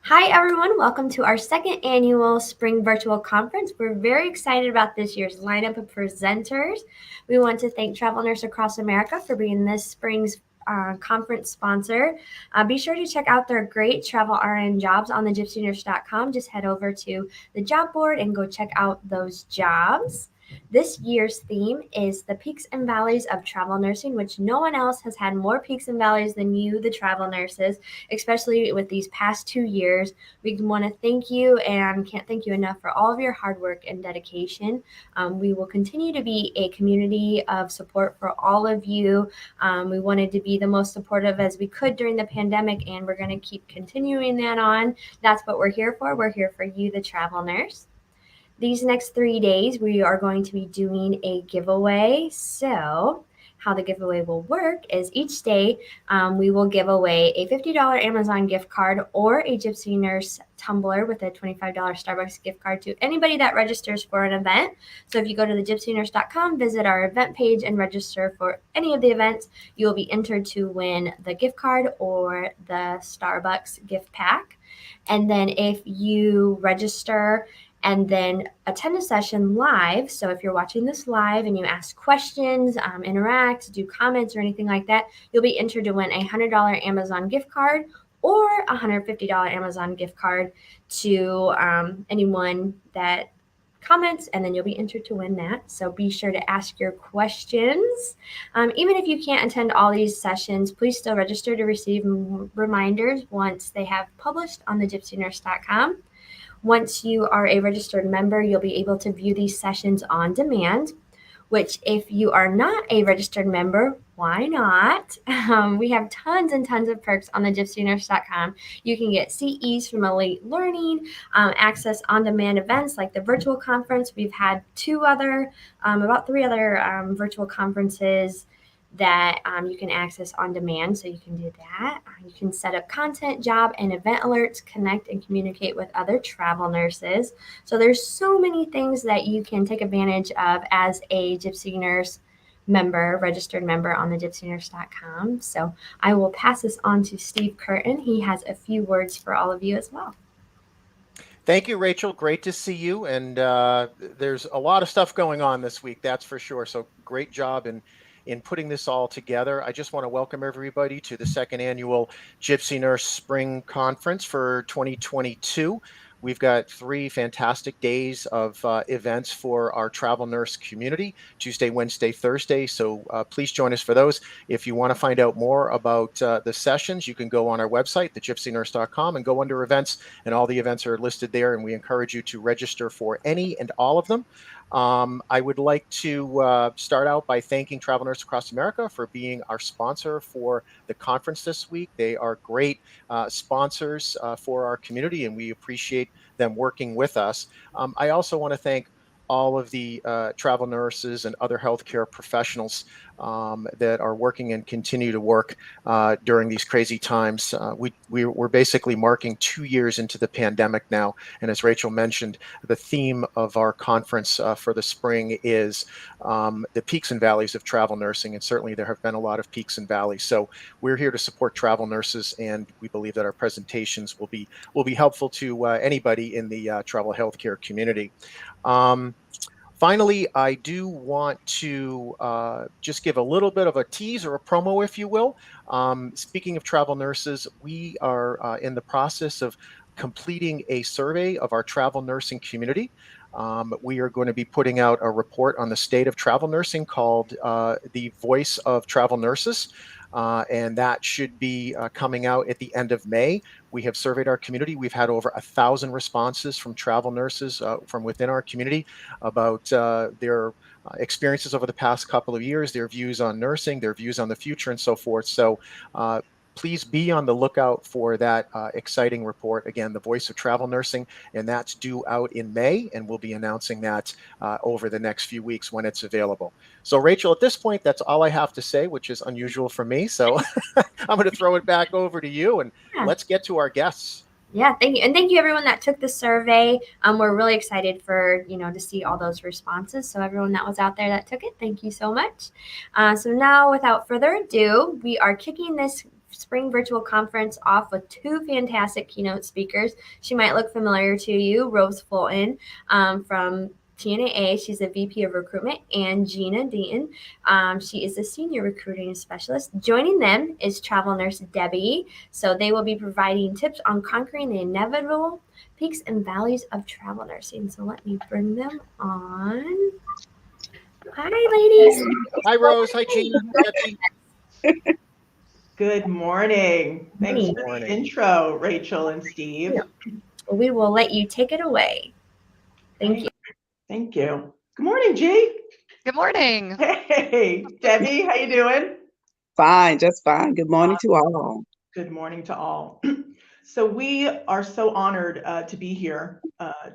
Hi, everyone. Welcome to our second annual Spring Virtual Conference. We're very excited about this year's lineup of presenters. We want to thank Travel Nurse Across America for being this spring's conference sponsor. Be sure to check out their great travel RN jobs on the gypsynurse.com. Just head over to the job board and go check out those jobs. This year's theme is the peaks and valleys of travel nursing, which no one else has had more peaks and valleys than you, the travel nurses, especially with these past 2 years. We want to thank you and can't thank you enough for all of your hard work and dedication. We will continue to be a community of support for all of you. We wanted to be the most supportive as we could during the pandemic, and we're going to keep continuing that on. That's what we're here for. We're here for you, the travel nurse. These next 3 days, we are going to be doing a giveaway. So how the giveaway will work is each day we will give away a $50 Amazon gift card or a Gypsy Nurse tumbler with a $25 Starbucks gift card to anybody that registers for an event. So if you go to the gypsynurse.com, visit our event page and register for any of the events, you will be entered to win the gift card or the Starbucks gift pack. And then if you register and then attend a session live. So if you're watching this live and you ask questions, interact, do comments or anything like that, you'll be entered to win a $100 Amazon gift card or a $150 Amazon gift card to anyone that comments, and then you'll be entered to win that. So be sure to ask your questions. Even if you can't attend all these sessions, please still register to receive reminders once they have published on the gypsynurse.com. Once you are a registered member, you'll be able to view these sessions on demand, which if you are not a registered member, why not? We have tons and tons of perks on the gypsynurse.com. You can get CEs from Elite Learning, access on-demand events like the virtual conference. We've had about three other virtual conferences that you can access on demand, so you can do that. You can set up content, job, and event alerts, connect and communicate with other travel nurses. So there's so many things that you can take advantage of as a Gypsy Nurse member, registered member on the gypsynurse.com. So I will pass this on to Steve Curtin. He has a few words for all of you as well. Thank you, Rachel. Great to see you. And there's a lot of stuff going on this week, that's for sure. So great job in putting this all together. I just want to welcome everybody to the second annual Gypsy Nurse Spring Conference for 2022. We've got 3 fantastic days of events for our travel nurse community, Tuesday, Wednesday, Thursday. So please join us for those. If you want to find out more about the sessions, you can go on our website, thegypsynurse.com, and go under events, and all the events are listed there. And we encourage you to register for any and all of them. I would like to start out by thanking Travel Nurse Across America for being our sponsor for the conference this week. They are great sponsors for our community, and we appreciate them working with us. I also want to thank all of the travel nurses and other healthcare professionals that are working and continue to work during these crazy times. We're basically marking 2 years into the pandemic now. And as Rachel mentioned, the theme of our conference for the spring is the peaks and valleys of travel nursing. And certainly there have been a lot of peaks and valleys. So we're here to support travel nurses, and we believe that our presentations will be helpful to anybody in the travel healthcare community. Finally, I do want to just give a little bit of a tease or a promo, if you will. Speaking of travel nurses, we are in the process of completing a survey of our travel nursing community. We are going to be putting out a report on the state of travel nursing called The Voice of Travel Nurses. And that should be coming out at the end of May. We have surveyed our community. We've had over 1,000 responses from travel nurses from within our community about their experiences over the past couple of years, their views on nursing, their views on the future, and so forth. So please be on the lookout for that exciting report. Again, The Voice of Travel Nursing, and that's due out in May, and we'll be announcing that over the next few weeks when it's available. So Rachel, at this point, that's all I have to say, which is unusual for me. So I'm going to throw it back over to you, and let's get to our guests. Yeah, thank you. And thank you everyone that took the survey. We're really excited for, to see all those responses. So everyone that was out there that took it, thank you so much. So now without further ado, we are kicking this spring virtual conference off with two fantastic keynote speakers. She might look familiar to you, Rose Fulton from TNAA. She's a VP of Recruitment, and Gena Deaton. She is a senior recruiting specialist. Joining them is travel nurse Debbie. So they will be providing tips on conquering the inevitable peaks and valleys of travel nursing. So let me bring them on. Hi, ladies. Hi, Rose. Hi, Gina. Debbie. Good morning. Thanks Good for morning. the intro, Rachel and Steve. We will let you take it away. Thank you. Thank you. Good morning, G. Good morning. Hey, Debbie, how you doing? Fine, just fine. Good morning to all. Good morning to all. So we are so honored to be here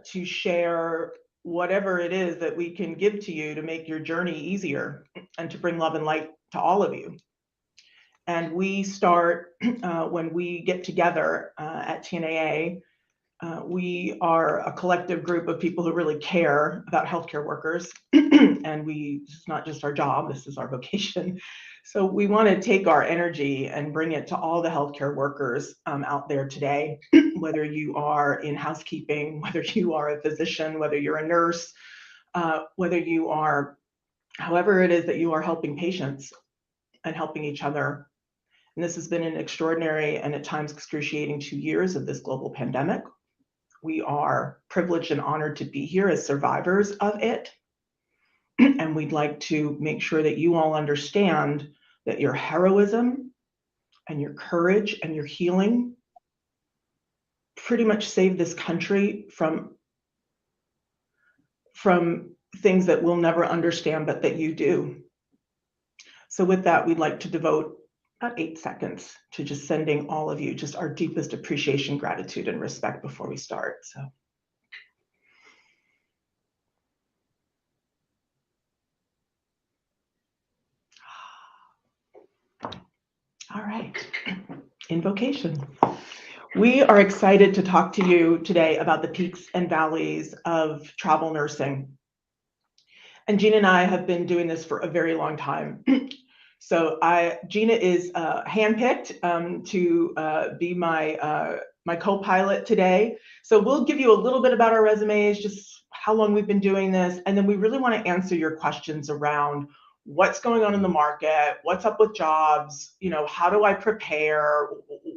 to share whatever it is that we can give to you to make your journey easier and to bring love and light to all of you. And we start when we get together at TNAA. We are a collective group of people who really care about healthcare workers. And it's not just our job, this is our vocation. So we want to take our energy and bring it to all the healthcare workers out there today, whether you are in housekeeping, whether you are a physician, whether you're a nurse, whether you are, however it is that you are helping patients and helping each other. And this has been an extraordinary and at times excruciating 2 years of this global pandemic. We are privileged and honored to be here as survivors of it. And we'd like to make sure that you all understand that your heroism and your courage and your healing pretty much saved this country from things that we'll never understand, but that you do. So with that, we'd like to devote about 8 seconds to just sending all of you just our deepest appreciation, gratitude, and respect before we start. So. All right, invocation. We are excited to talk to you today about the peaks and valleys of travel nursing. And Gina and I have been doing this for a very long time. So Gina is handpicked to be my co-pilot today. So we'll give you a little bit about our resumes, just how long we've been doing this, and then we really want to answer your questions around what's going on in the market, what's up with jobs, how do I prepare,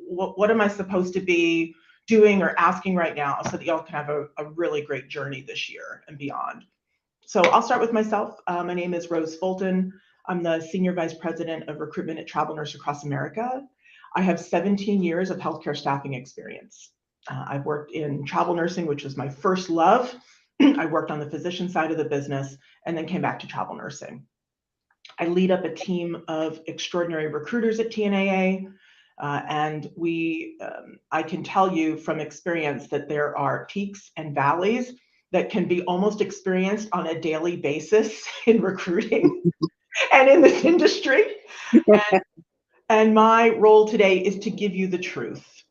what am I supposed to be doing or asking right now so that y'all can have a really great journey this year and beyond. So I'll start with myself. My name is Rose Fulton. I'm the Senior Vice President of Recruitment at Travel Nurse Across America. I have 17 years of healthcare staffing experience. I've worked in travel nursing, which was my first love. I worked on the physician side of the business and then came back to travel nursing. I lead up a team of extraordinary recruiters at TNAA, and I can tell you from experience that there are peaks and valleys that can be almost experienced on a daily basis in recruiting and in this industry. And my role today is to give you the truth.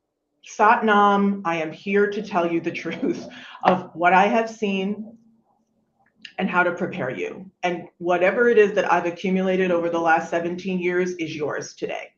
Sat Nam, I am here to tell you the truth of what I have seen and how to prepare you. And whatever it is that I've accumulated over the last 17 years is yours today.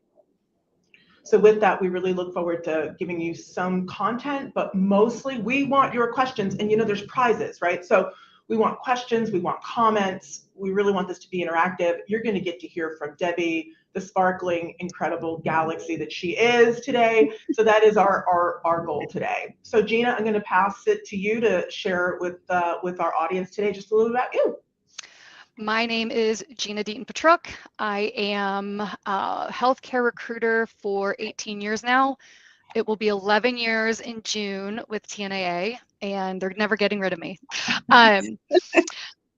So with that, we really look forward to giving you some content, but mostly we want your questions. And there's prizes, right? So we want questions, we want comments. We really want this to be interactive. You're going to get to hear from Debbie, the sparkling, incredible galaxy that she is today. So that is our goal today. So Gina, I'm going to pass it to you to share with our audience today just a little about you. My name is Gena Deaton. I am a healthcare recruiter for 18 years now. It will be 11 years in June with TNAA, and they're never getting rid of me.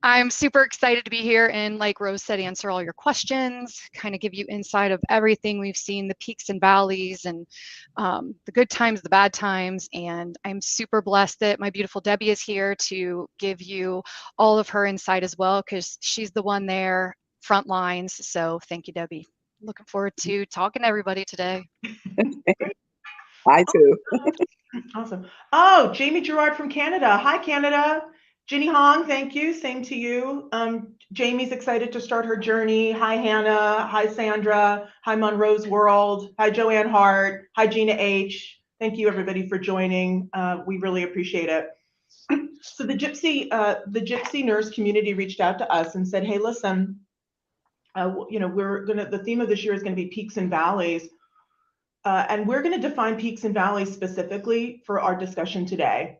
I'm super excited to be here and, like Rose said, answer all your questions, kind of give you insight of everything we've seen, the peaks and valleys and the good times, the bad times. And I'm super blessed that my beautiful Debbie is here to give you all of her insight as well, because she's the one there, front lines. So thank you, Debbie. Looking forward to talking to everybody today. I too. Awesome. Oh, Jamie Gerard from Canada. Hi, Canada. Ginny Hong, thank you. Same to you. Jamie's excited to start her journey. Hi, Hannah. Hi, Sandra. Hi, Monroe's World. Hi, Joanne Hart. Hi, Gina H. Thank you, everybody, for joining. We really appreciate it. So the Gypsy nurse community reached out to us and said, "Hey, listen, the theme of this year is going to be peaks and valleys, and we're going to define peaks and valleys specifically for our discussion today."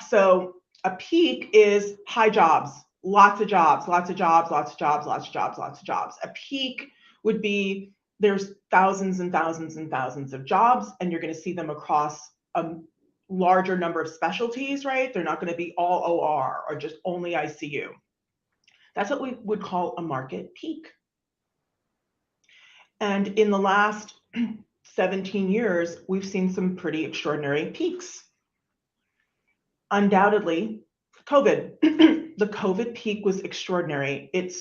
So a peak is high jobs, lots of jobs, lots of jobs, lots of jobs, lots of jobs, lots of jobs. A peak would be there's thousands and thousands and thousands of jobs, and you're going to see them across a larger number of specialties, right? They're not going to be all OR or just only ICU. That's what we would call a market peak. And in the last 17 years, we've seen some pretty extraordinary peaks. Undoubtedly, COVID. The COVID peak was extraordinary. It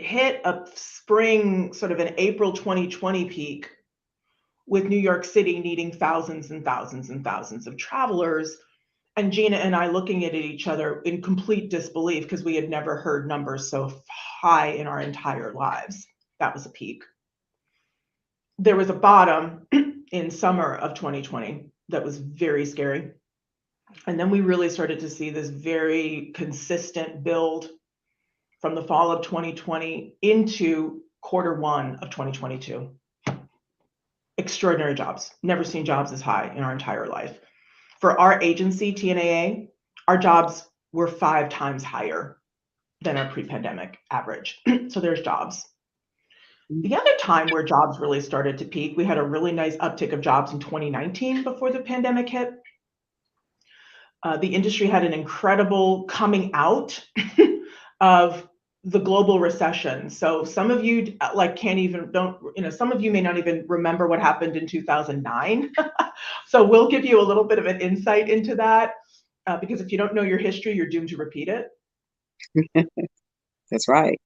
hit a spring, sort of an April 2020 peak, with New York City needing thousands and thousands and thousands of travelers. And Gina and I looking at each other in complete disbelief because we had never heard numbers so high in our entire lives. That was a peak. There was a bottom in summer of 2020 that was very scary. And then we really started to see this very consistent build from the fall of 2020 into Q1 of 2022. Extraordinary jobs. Never seen jobs as high in our entire life. For our agency, TNAA, our jobs were 5 times higher than our pre-pandemic average. So there's jobs. The other time where jobs really started to peak, we had a really nice uptick of jobs in 2019 before the pandemic hit. The industry had an incredible coming out of the global recession. So some of you some of you may not even remember what happened in 2009. So we'll give you a little bit of an insight into that, because if you don't know your history, you're doomed to repeat it. That's right.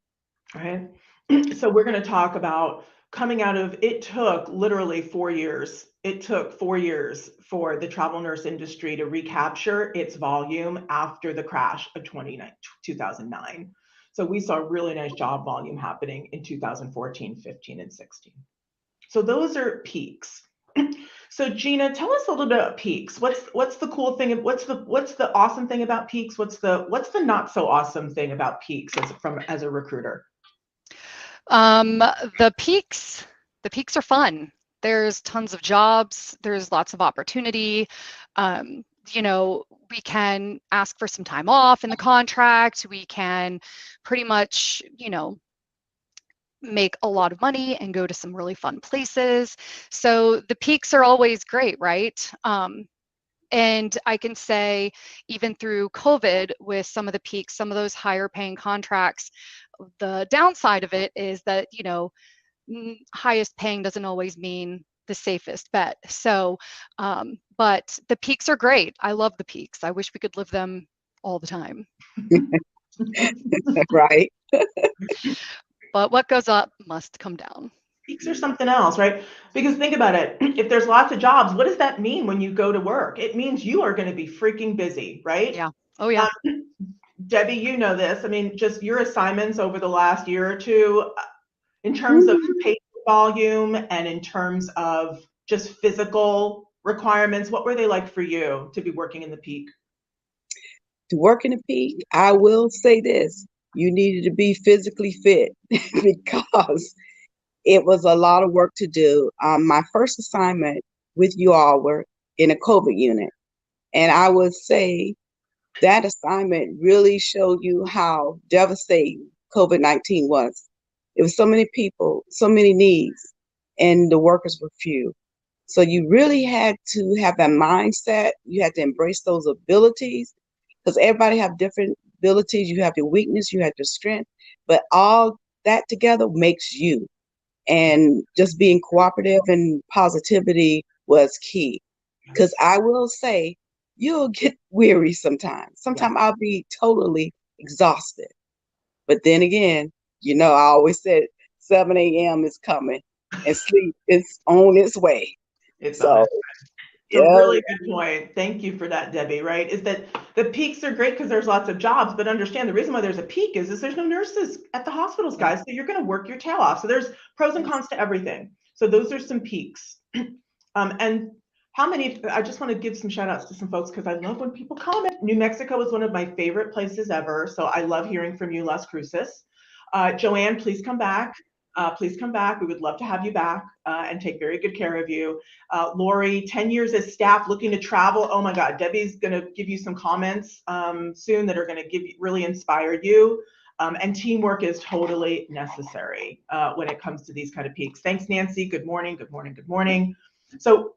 Right. So we're going to talk about coming out of, it took literally 4 years. It took 4 years for the travel nurse industry to recapture its volume after the crash of 2009. So we saw really nice job volume happening in 2014, 15, and 16. So those are peaks. So Gina, tell us a little bit about peaks. What's the cool thing? What's the awesome thing about peaks? What's the not so awesome thing about peaks as a recruiter? The peaks are fun. There's tons of jobs. There's lots of opportunity. We can ask for some time off in the contract. We can pretty much, make a lot of money and go to some really fun places. So the peaks are always great, right? And I can say even through COVID with some of the peaks, some of those higher paying contracts, the downside of it is that, highest paying doesn't always mean the safest bet. So, but the peaks are great. I love the peaks. I wish we could live them all the time. Right. But what goes up must come down. Peaks are something else, right? Because think about it. If there's lots of jobs, what does that mean when you go to work? It means you are going to be freaking busy, right? Yeah. Oh, yeah. Debbie, you know this. I mean, just your assignments over the last year or two, in terms of patient volume and in terms of just physical requirements, what were they like for you to be working in the peak? To work in the peak, I will say this. You needed to be physically fit because it was a lot of work to do. My first assignment with you all were in a COVID unit. And I would say that assignment really showed you how devastating COVID-19 was. It was so many people, so many needs, and the workers were few. So you really had to have that mindset. You had to embrace those abilities because everybody have different abilities. You have your weakness, you have your strength, but all that together makes you. And just being cooperative and positivity was key. Because I will say, you'll get weary sometimes. Sometimes I'll be totally exhausted. But then again, I always said 7 a.m. is coming and sleep is on its way. a really good point. Thank you for that, Debbie, right? Is that the peaks are great because there's lots of jobs, but understand the reason why there's a peak is there's no nurses at the hospitals, guys. So you're going to work your tail off. So there's pros and cons to everything. So those are some peaks. And how many, I just want to give some shout outs to some folks because I love when people comment. New Mexico is one of my favorite places ever. So I love hearing from you, Las Cruces. Joanne, please come back. Please come back. We would love to have you back and take very good care of you. Lori, 10 years as staff looking to travel. Oh my God, Debbie's going to give you some comments soon that are going to really inspire you. And teamwork is totally necessary when it comes to these kind of peaks. Thanks, Nancy. Good morning, good morning, good morning. So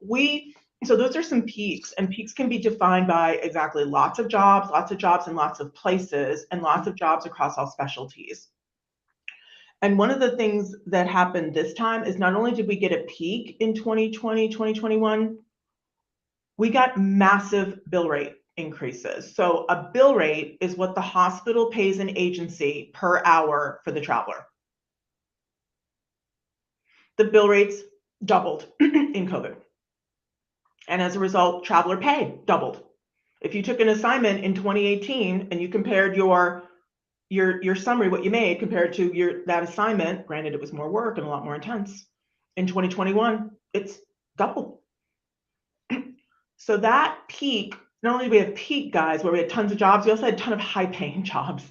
those are some peaks, and peaks can be defined by exactly lots of jobs in lots of places, and lots of jobs across all specialties. And one of the things that happened this time is not only did we get a peak in 2020, 2021, we got massive bill rate increases. So a bill rate is what the hospital pays an agency per hour for the traveler. The bill rates doubled in COVID. And as a result, traveler pay doubled. If you took an assignment in 2018 and you compared your summary, what you made compared to that assignment, granted it was more work and a lot more intense, in 2021, it's double. So that peak, not only do we have peak, guys, where we had tons of jobs, we also had a ton of high paying jobs.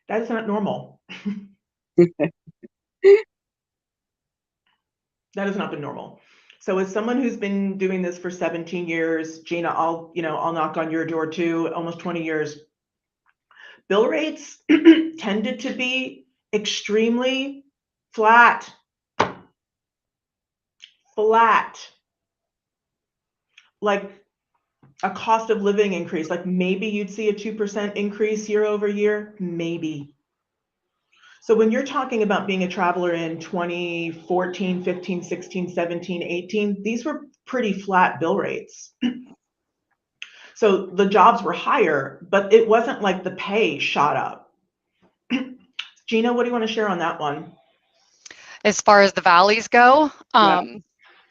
That is not normal. That has not been normal. So as someone who's been doing this for 17 years, Gina, I'll knock on your door too, almost 20 years. Bill rates tended to be extremely flat. Like a cost of living increase, like maybe you'd see a 2% increase year over year, maybe. So when you're talking about being a traveler in 2014, 15, 16, 17, 18, these were pretty flat bill rates. So the jobs were higher, but it wasn't like the pay shot up. Gina, what do you want to share on that one? As far as the valleys go,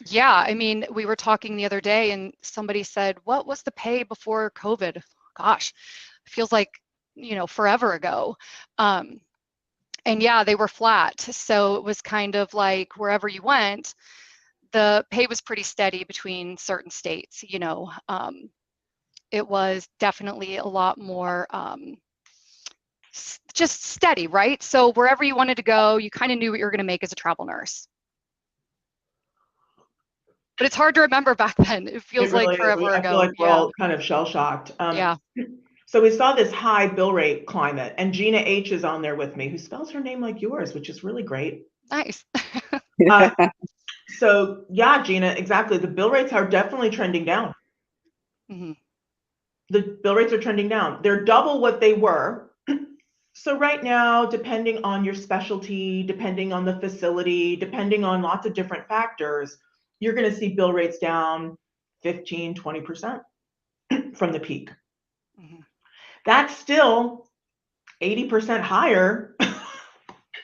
yeah, I mean, we were talking the other day and somebody said, what was the pay before COVID? Gosh, it feels like, forever ago. And yeah, they were flat. So it was kind of like wherever you went, the pay was pretty steady between certain states. It was definitely a lot more just steady, right? So wherever you wanted to go, you kind of knew what you were going to make as a travel nurse. But it's hard to remember back then. It feels like forever ago. I feel like we're all kind of shell-shocked. Yeah. So we saw this high bill rate climate, and Gina H is on there with me, who spells her name like yours, which is really great. Nice. So yeah, Gina, exactly. The bill rates are definitely trending down. Mm-hmm. The bill rates are trending down. They're double what they were. So right now, depending on your specialty, depending on the facility, depending on lots of different factors, you're going to see bill rates down 15, 20% from the peak. Mm-hmm. That's still 80% higher.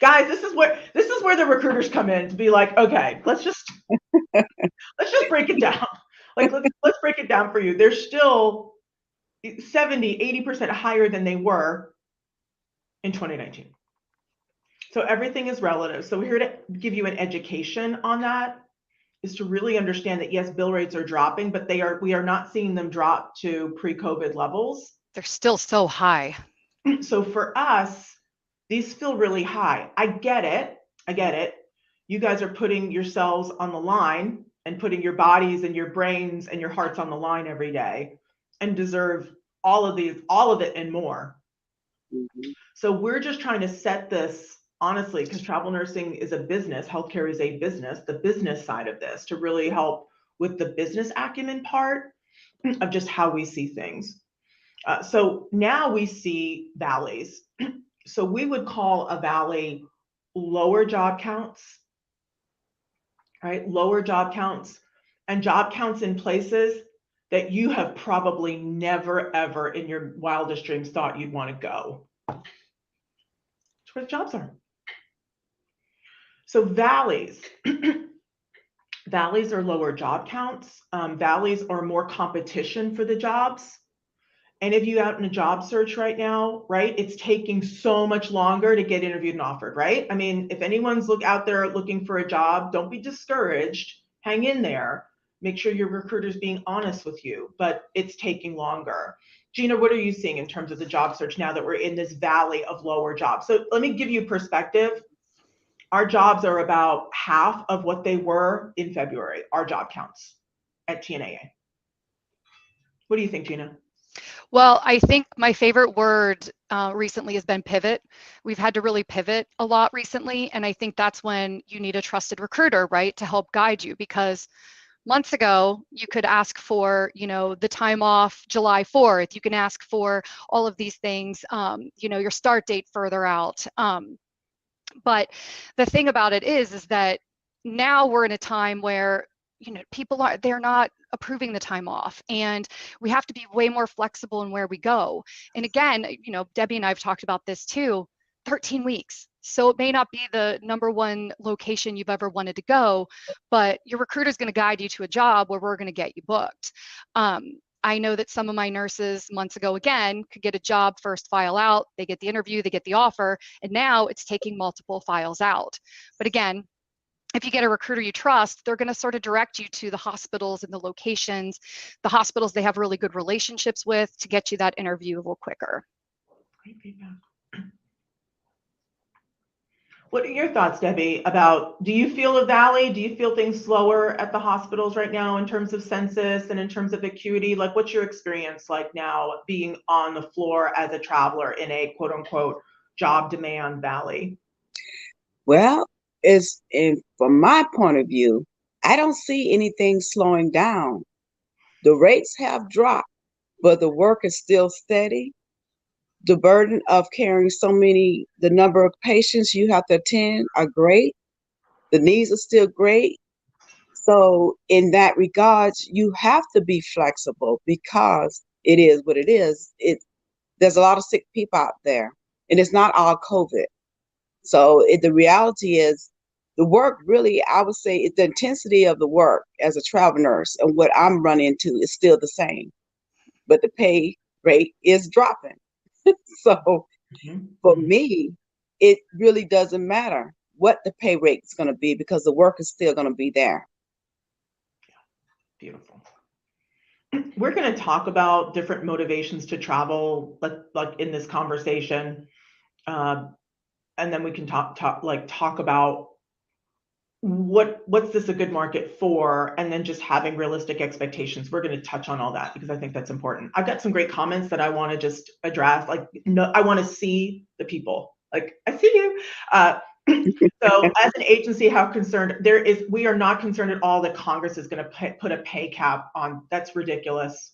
Guys, this is where the recruiters come in to be like, okay, let's just break it down. Like let's break it down for you. They're still 70, 80% higher than they were in 2019. So everything is relative. So we're here to give you an education on that, is to really understand that yes, bill rates are dropping, but we are not seeing them drop to pre-COVID levels. They're still so high. So for us, these feel really high. I get it. You guys are putting yourselves on the line and putting your bodies and your brains and your hearts on the line every day and deserve all of it and more. Mm-hmm. So we're just trying to set this honestly, because travel nursing is a business, healthcare is a business, the business side of this, to really help with the business acumen part of just how we see things. So now we see valleys. So we would call a valley lower job counts, right? Lower job counts, and job counts in places that you have probably never, ever in your wildest dreams thought you'd want to go. That's where the jobs are. So valleys. Valleys are lower job counts. Valleys are more competition for the jobs. Any of you out in a job search right now, right? It's taking so much longer to get interviewed and offered, right? I mean, if anyone's out there looking for a job, don't be discouraged. Hang in there. Make sure your recruiter's being honest with you, but it's taking longer. Gina, what are you seeing in terms of the job search now that we're in this valley of lower jobs? So let me give you perspective. Our jobs are about half of what they were in February, our job counts at TNAA. What do you think, Gina? Well, I think my favorite word recently has been pivot. We've had to really pivot a lot recently. And I think that's when you need a trusted recruiter, right, to help guide you. Because months ago, you could ask for, the time off July 4th. You can ask for all of these things, your start date further out. But the thing about it is that now we're in a time where they're not approving the time off, and we have to be way more flexible in where we go. And again, Debbie and I have talked about this too, 13 weeks. So it may not be the number one location you've ever wanted to go, but your recruiter is going to guide you to a job where we're going to get you booked. I know that some of my nurses months ago, again, could get a job first file out, they get the interview, they get the offer, and now it's taking multiple files out. But again, if you get a recruiter you trust, they're going to sort of direct you to the hospitals and the locations, the hospitals they have really good relationships with, to get you that interview a little quicker. Great feedback. What are your thoughts, Debbie, about, do you feel a valley? Do you feel things slower at the hospitals right now in terms of census and in terms of acuity? Like, what's your experience like now being on the floor as a traveler in a quote unquote job demand valley? Well, from my point of view, I don't see anything slowing down. The rates have dropped, but the work is still steady. The burden of carrying the number of patients you have to attend are great. The needs are still great. So in that regards, you have to be flexible because it is what it is. There's a lot of sick people out there, and it's not all COVID. So the reality is the work really, I would say, the intensity of the work as a travel nurse and what I'm running into is still the same, but the pay rate is dropping. So for me, it really doesn't matter what the pay rate is going to be because the work is still going to be there. Beautiful. We're going to talk about different motivations to travel, like in this conversation, and then we can talk about what's this a good market for, and then just having realistic expectations. We're going to touch on all that because I think that's important. I've got some great comments that I want to just address. I want to see the people. I see you. So as an agency, how concerned we are not concerned at all that Congress is going to put a pay cap on. That's ridiculous.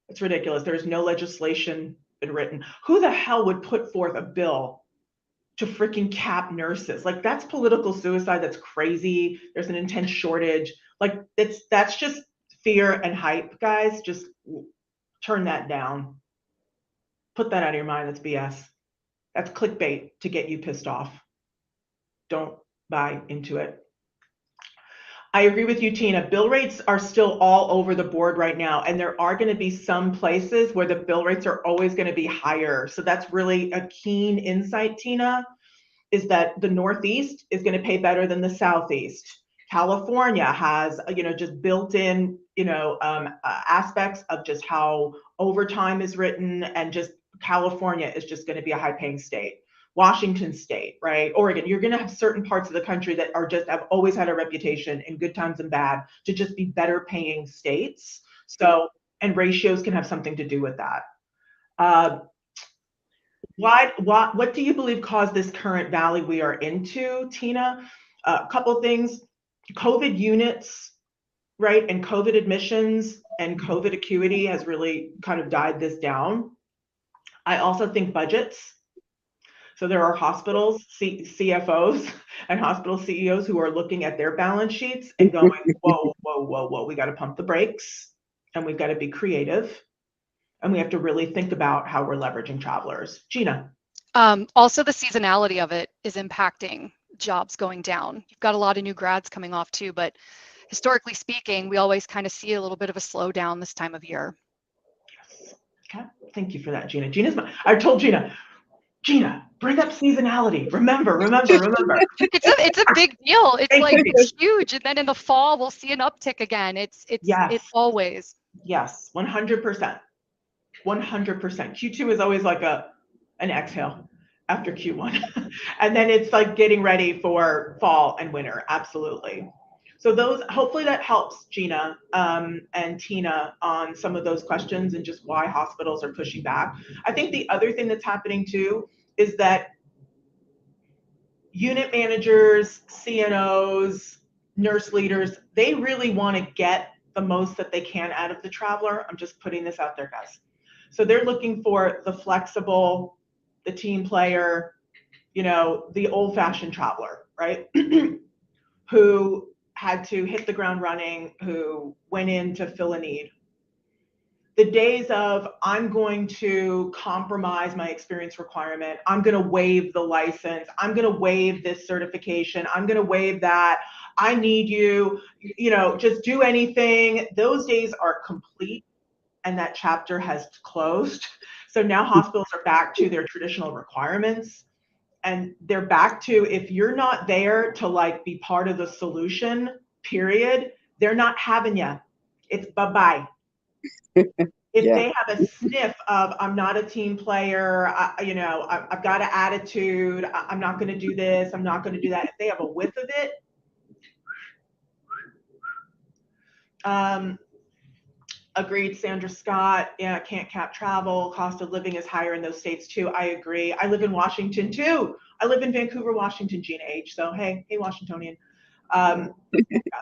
It's ridiculous. There's no legislation been written. Who the hell would put forth a bill to freaking cap nurses? That's political suicide. That's crazy. There's an intense shortage. That's just fear and hype, guys. Just turn that down. Put that out of your mind. That's BS. That's clickbait to get you pissed off. Don't buy into it. I agree with you, Tina. Bill rates are still all over the board right now, and there are going to be some places where the bill rates are always going to be higher. So that's really a keen insight, Tina, is that the Northeast is going to pay better than the Southeast. California has, just built-in, aspects of just how overtime is written, and just California is just going to be a high-paying state. Washington State, right? Oregon, you're going to have certain parts of the country that have always had a reputation in good times and bad to just be better paying states. So, and ratios can have something to do with that. What do you believe caused this current valley we are into, Tina? A couple things: COVID units, right? And COVID admissions and COVID acuity has really kind of died this down. I also think budgets. So there are hospitals, CFOs and hospital CEOs who are looking at their balance sheets and going, whoa, we got to pump the brakes, and we've got to be creative, and we have to really think about how we're leveraging travelers. Gina. Also, the seasonality of it is impacting jobs going down. You've got a lot of new grads coming off too, but historically speaking, we always kind of see a little bit of a slowdown this time of year. Okay. Thank you for that, Gina. I told Gina, bring up seasonality. Remember. It's a big deal. It's huge. And then in the fall, we'll see an uptick again. It's always. Yes, 100%. 100%. Q2 is always like an exhale after Q1. And then it's like getting ready for fall and winter. Absolutely. So hopefully that helps Gina and Tina on some of those questions and just why hospitals are pushing back. I think the other thing that's happening too is that unit managers, CNOs, nurse leaders, they really want to get the most that they can out of the traveler. I'm just putting this out there, guys. So they're looking for the flexible, the team player, the old-fashioned traveler, right? Who had to hit the ground running, who went in to fill a need. The days of, I'm going to compromise my experience requirement, I'm going to waive the license, I'm going to waive this certification, I'm going to waive that, I need you, just do anything. Those days are complete, and that chapter has closed. So now hospitals are back to their traditional requirements, and they're back to, if you're not there to be part of the solution, period, they're not having you. It's bye-bye. If they have a sniff of, I'm not a team player, I've got an attitude, I'm not going to do this, I'm not going to do that. If they have a whiff of it, agreed, Sandra Scott. Yeah, can't cap travel. Cost of living is higher in those states too. I agree. I live in Washington too. I live in Vancouver, Washington, Gina H. So hey, Washingtonian.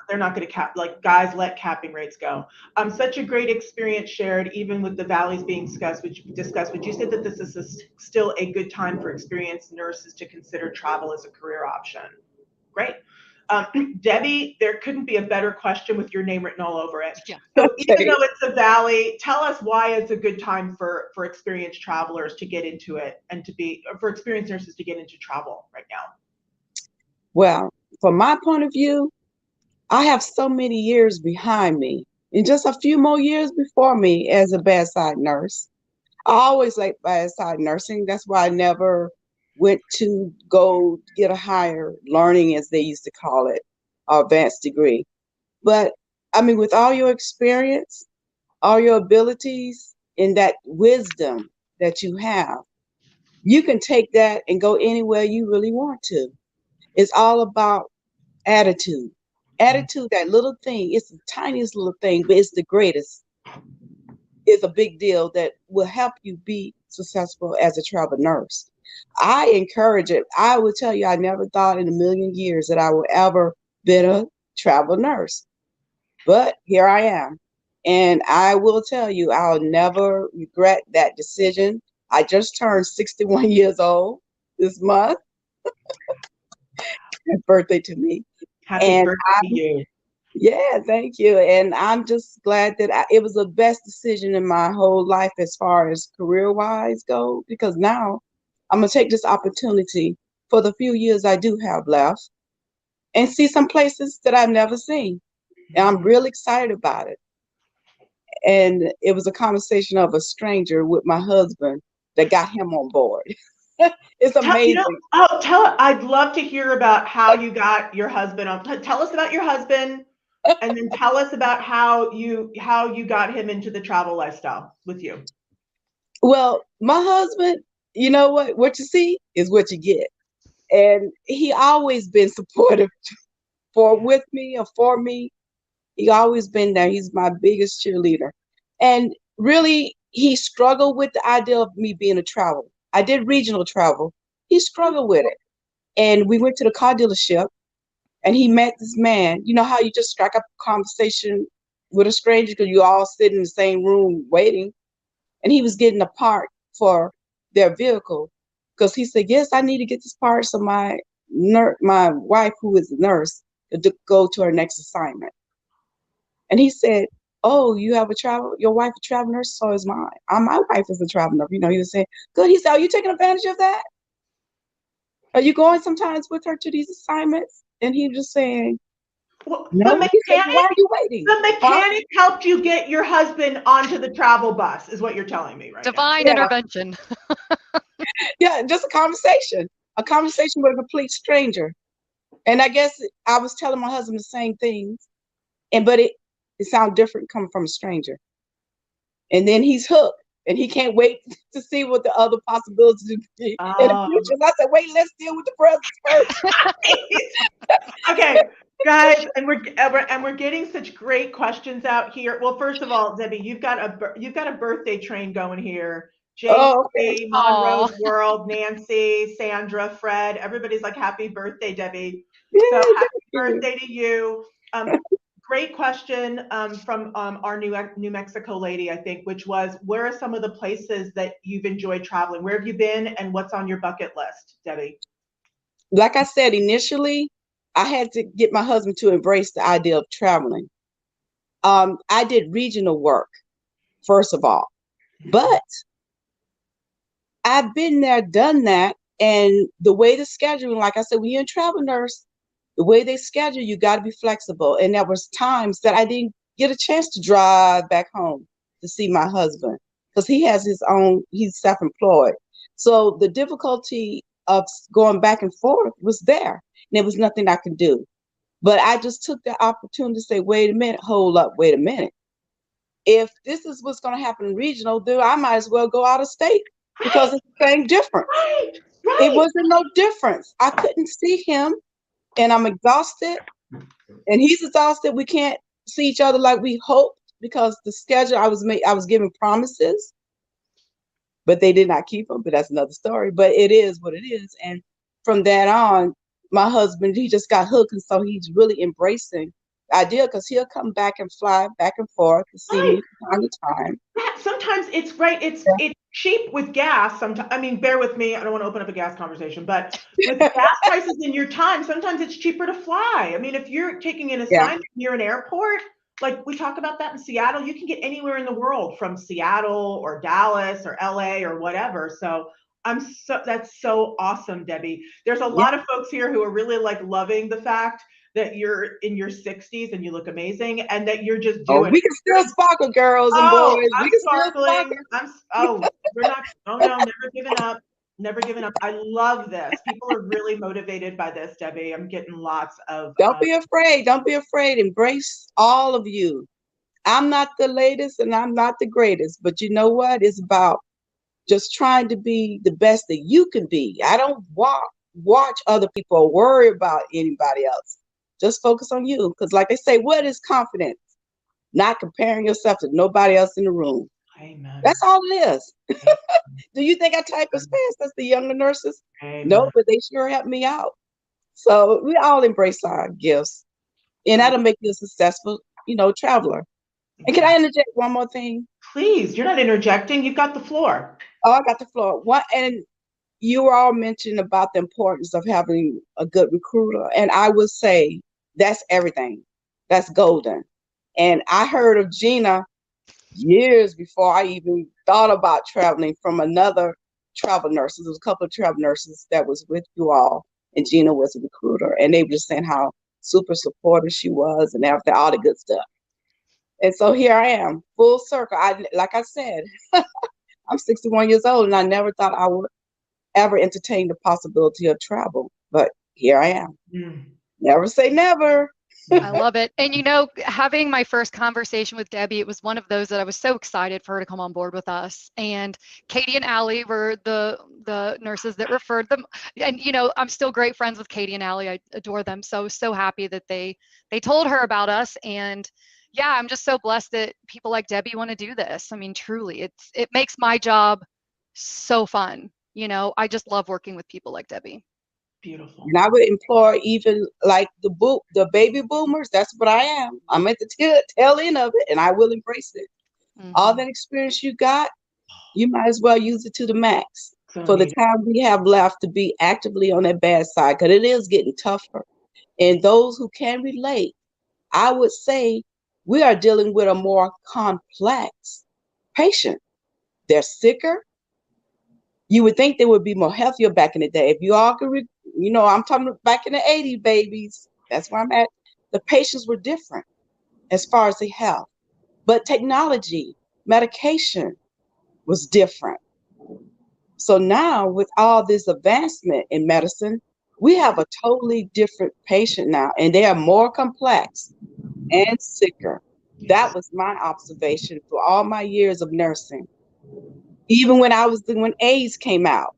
They're not going to cap, guys, let capping rates go. Such a great experience shared, even with the valleys being discussed. Would you say that this is still a good time for experienced nurses to consider travel as a career option? Great. Debbie, there couldn't be a better question with your name written all over it. Yeah. So even though it's a valley, tell us why it's a good time for experienced travelers to get into it, and for experienced nurses to get into travel right now. Well, from my point of view, I have so many years behind me and just a few more years before me as a bedside nurse. I always liked bedside nursing. That's why I never went to go get a higher learning, as they used to call it, or advanced degree. But I mean, with all your experience, all your abilities, and that wisdom that you have, you can take that and go anywhere you really want to. It's all about attitude. Attitude, that little thing, it's the tiniest little thing, but it's the greatest. It's a big deal that will help you be successful as a travel nurse. I encourage it. I would tell you, I never thought in a million years that I would ever been a travel nurse. But here I am. And I will tell you, I'll never regret that decision. I just turned 61 years old this month. Happy birthday to me. Happy birthday to you. Yeah, thank you. And I'm just glad that it was the best decision in my whole life as far as career-wise go, because now I'm going to take this opportunity for the few years I do have left and see some places that I've never seen. And I'm really excited about it. And it was a conversation of a stranger with my husband that got him on board. It's amazing. I'd love to hear about how you got your husband on. Tell us about your husband, and then tell us about how you got him into the travel lifestyle with you. Well, my husband, you know what you see is what you get. And he always been supportive with me or for me. He always been there. He's my biggest cheerleader. And really, he struggled with the idea of me being a traveler. I did regional travel. He struggled with it. And we went to the car dealership, and he met this man. You know how you just strike up a conversation with a stranger because you all sit in the same room waiting. And he was getting a part for their vehicle because he said, yes, I need to get this part so my wife, who is a nurse, to go to her next assignment. And he said, oh, your wife a travel nurse? So is mine. My wife is a travel nurse. He was saying, good. He said, are you taking advantage of that? Are you going sometimes with her to these assignments? And he was just saying, Well, no. He said, why are you waiting? the mechanic helped you get your husband onto the travel bus, is what you're telling me right Divine Yeah. intervention. Yeah, just a conversation with a complete stranger. And I guess I was telling my husband the same things, but it sounded different coming from a stranger. And then he's hooked, and he can't wait to see what the other possibilities would be in the future. And I said, wait, let's deal with the present first. Okay, guys, and we're getting such great questions out here. Well, first of all, Debbie, you've got a birthday train going here. JC, okay. Monroe's World, Nancy, Sandra, Fred, everybody's like, happy birthday, Debbie. Yeah, So happy thank you. birthday to you. Great question from our New Mexico lady, I think, which was, where are some of the places that you've enjoyed traveling? Where have you been, and what's on your bucket list, Debbie? Like I said, initially, I had to get my husband to embrace the idea of traveling. I did regional work, first of all, but I've been there, done that. And the way the scheduling, like I said, when you're a travel nurse, the way they schedule, you got to be flexible. And there was times that I didn't get a chance to drive back home to see my husband because he has his own, he's self-employed. So the difficulty of going back and forth was there, and there was nothing I could do. But I just took the opportunity to say, wait a minute, hold up, wait a minute. If this is what's going to happen in regional, then I might as well go out of state because it's the same difference. Right. It wasn't no difference. I couldn't see him, and I'm exhausted, and he's exhausted. We can't see each other like we hoped because the schedule I was given promises, but they did not keep them. But that's another story. But it is what it is. And from that on, my husband, he just got hooked, and so he's really embracing the idea because he'll come back and fly back and forth to see me from time to time. Yeah, sometimes it's right. It's cheap with gas. Sometimes, I mean, bear with me. I don't want to open up a gas conversation, but with gas prices in your time, sometimes it's cheaper to fly. I mean, if you're taking an assignment near an airport, like we talk about that in Seattle, you can get anywhere in the world from Seattle or Dallas or LA or whatever. So that's so awesome, Debbie. There's a lot of folks here who are really like loving the fact that you're in your 60s and you look amazing, and that you're just doing. We can still sparkle, girls and boys. I'm We can sparkling. still sparkle. We're not. Oh no, never giving up. Never giving up. I love this. People are really motivated by this, Debbie. I'm getting lots of. Don't be afraid. Don't be afraid. Embrace all of you. I'm not the latest and I'm not the greatest, but you know what? It's about just trying to be the best that you can be. I don't watch other people or worry about anybody else. Just focus on you. Because like they say, what is confidence? Not comparing yourself to nobody else in the room. Amen. That's all it is. Do you think I type as fast as the younger nurses? Amen. No, but they sure help me out. So we all embrace our gifts. And that'll make you a successful, traveler. And can I interject one more thing? Please, you're not interjecting. You've got the floor. Oh, I got the floor. And you all mentioned about the importance of having a good recruiter. And I would say that's everything. That's golden. And I heard of Gina years before I even thought about traveling from another travel nurse. There was a couple of travel nurses that was with you all, and Gina was a recruiter. And they were just saying how super supportive she was and everything, all the good stuff. And so here I am, full circle. Like I said, I'm 61 years old, and I never thought I would ever entertain the possibility of travel. But here I am. Never say never. I love it. And having my first conversation with Debbie, it was one of those that I was so excited for her to come on board with us. And Katie and Allie were the nurses that referred them. And I'm still great friends with Katie and Allie. I adore them. So happy that they told her about us. And yeah, I'm just so blessed that people like Debbie want to do this. I mean, truly, it makes my job so fun. I just love working with people like Debbie. Beautiful. And I would implore even like the baby boomers. That's what I am. I'm at the tail end of it, and I will embrace it. Mm-hmm. All that experience you got, you might as well use it to the max for the time we have left to be actively on that bad side, because it is getting tougher. And those who can relate, I would say we are dealing with a more complex patient. They're sicker. You would think they would be more healthier back in the day. If you all can I'm talking back in the 80s, babies. That's where I'm at. The patients were different as far as the health, but technology, medication was different. So now with all this advancement in medicine, we have a totally different patient now, and they are more complex and sicker. That was my observation for all my years of nursing. Even when AIDS came out,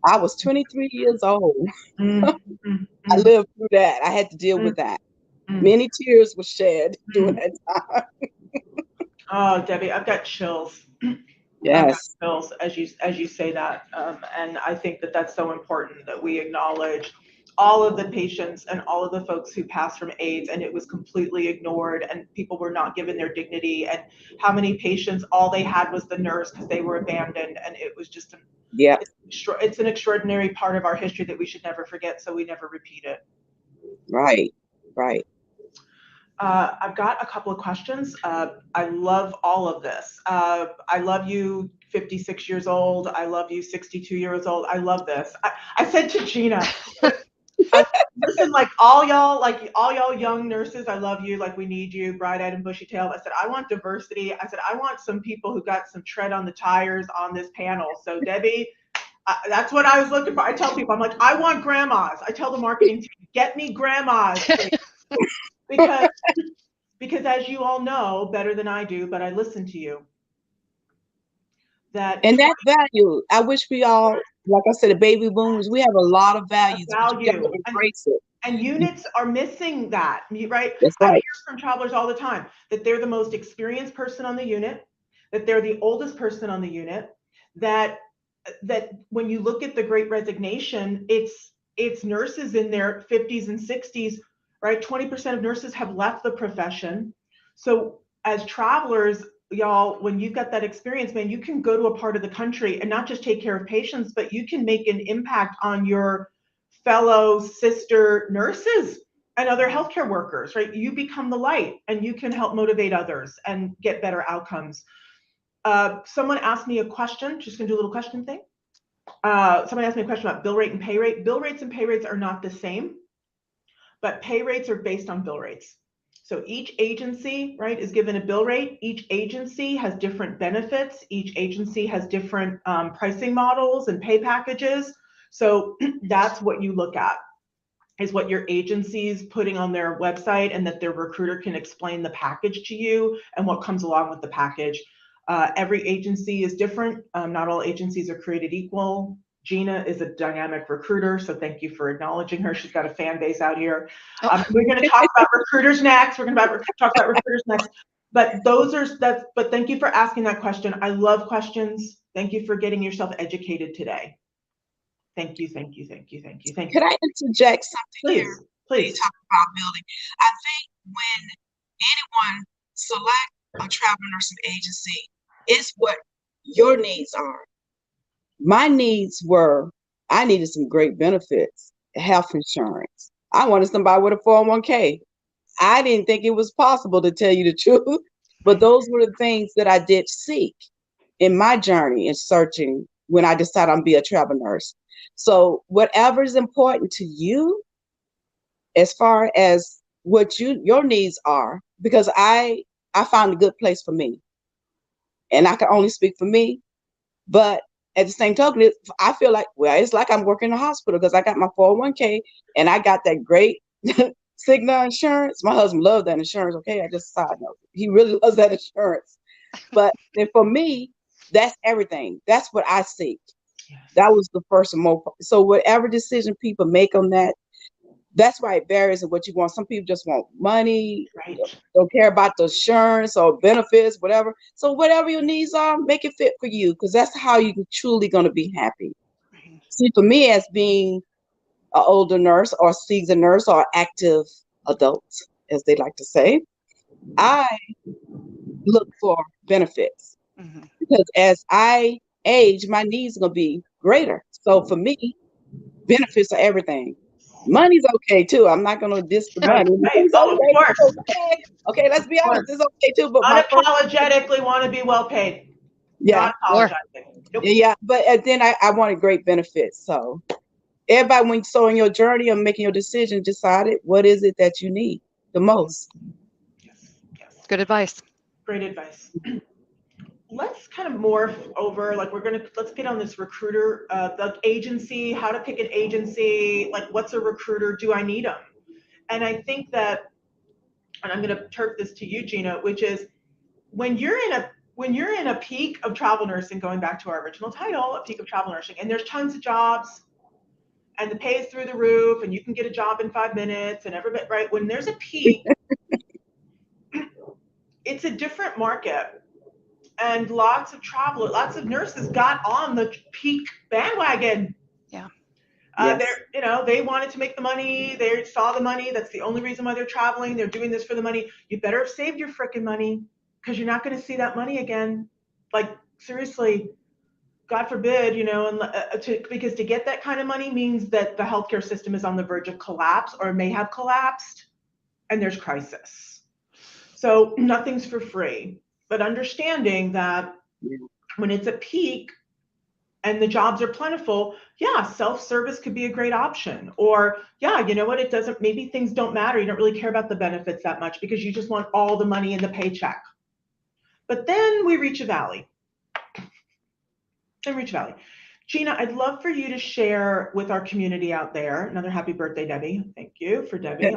I was 23 years old. I lived through that. I had to deal with that. Many tears were shed during that time. Oh, Debbie, I've got chills. Yes. Chills as you say that, and I think that that's so important that we acknowledge all of the patients and all of the folks who passed from AIDS, and it was completely ignored, and people were not given their dignity. And how many patients all they had was the nurse because they were abandoned, and it was just it's an extraordinary part of our history that we should never forget, so we never repeat it. Right. I've got a couple of questions. I love all of this. I love you, 56 years old. I love you, 62 years old. I love this. I said to Gina, listen, like all y'all young nurses, I love you. Like we need you, bright-eyed and bushy-tailed. I said, I want diversity. I said, I want some people who got some tread on the tires on this panel. So Debbie, that's what I was looking for. I tell people, I'm like, I want grandmas. I tell the marketing team, get me grandmas, please. Because as you all know better than I do, but I listen to you. And that value, I wish we all, like I said, the baby boomers, we have a lot of values. But you gotta embrace it. And units are missing that, right? That's right. I hear from travelers all the time that they're the most experienced person on the unit, that they're the oldest person on the unit, that when you look at the Great Resignation, it's nurses in their 50s and 60s, right? 20% of nurses have left the profession. So as travelers, y'all, when you've got that experience, man, you can go to a part of the country and not just take care of patients, but you can make an impact on your fellow sister nurses and other healthcare workers, right? You become the light and you can help motivate others and get better outcomes. Someone asked me a question, just gonna do a little question thing. Someone asked me a question about bill rate and pay rate. Bill rates and pay rates are not the same, but pay rates are based on bill rates. So each agency, right, is given a bill rate. Each agency has different benefits. Each agency has different pricing models and pay packages. So that's what you look at, is what your agency is putting on their website, and that their recruiter can explain the package to you and what comes along with the package. Every agency is different. Not all agencies are created equal. Gina is a dynamic recruiter, so thank you for acknowledging her. She's got a fan base out here. We're going to talk about recruiters next. We're going to talk about recruiters next. But but thank you for asking that question. I love questions. Thank you for getting yourself educated today. Thank you. Could I interject something here? Please. Talk about building. I think when anyone select a travel nursing agency, it's what your needs are. My needs were, I needed some great benefits, health insurance. I wanted somebody with a 401k. I didn't think it was possible, to tell you the truth, but those were the things that I did seek in my journey in searching when I decided I'm be a travel nurse. So whatever is important to you, as far as what your needs are, because I found a good place for me, and I can only speak for me, but at the same token, I feel like, well, it's like I'm working in a hospital because I got my 401k and I got that great Cigna insurance. My husband loved that insurance. Okay, I just side note, he really loves that insurance. But then for me, that's everything. That's what I seek. That was the first and most. So whatever decision people make on that, that's why it varies in what you want. Some people just want money, right? Don't care about the insurance or benefits, whatever. So whatever your needs are, make it fit for you, because that's how you're truly going to be happy. Right. See, for me, as being an older nurse or seasoned nurse or active adult, as they like to say, I look for benefits, because as I age, my needs are going to be greater. So for me, benefits are everything. Money's okay too. I'm not gonna diss the money. Right. Oh, of course. Okay, let's be honest, it's okay too. But unapologetically want to be well paid. Yeah. Not apologizing. Nope. Yeah, but then I wanted great benefits. So everybody, when so in your journey of making your decision, decided what is it that you need the most. Yes, yes. Good advice. Great advice. Let's kind of morph over, like let's get on this recruiter, the agency, how to pick an agency, like what's a recruiter, do I need them? And I think that, and I'm going to turf this to you, Gina, which is when you're in a peak of travel nursing, going back to our original title, a peak of travel nursing, and there's tons of jobs and the pay is through the roof and you can get a job in 5 minutes and everybody, right? When there's a peak, it's a different market. And lots of nurses got on the peak bandwagon. Yeah. Yes. They wanted to make the money. They saw the money. That's the only reason why they're traveling. They're doing this for the money. You better have saved your frickin' money, because you're not going to see that money again. Like, seriously, God forbid, because to get that kind of money means that the healthcare system is on the verge of collapse or may have collapsed, and there's crisis. So nothing's for free. But understanding that when it's a peak and the jobs are plentiful, yeah, self-service could be a great option. Or, yeah, you know what, maybe things don't matter. You don't really care about the benefits that much because you just want all the money in the paycheck. But then we reach a valley. Gina, I'd love for you to share with our community out there. Another happy birthday, Debbie. Thank you for Debbie.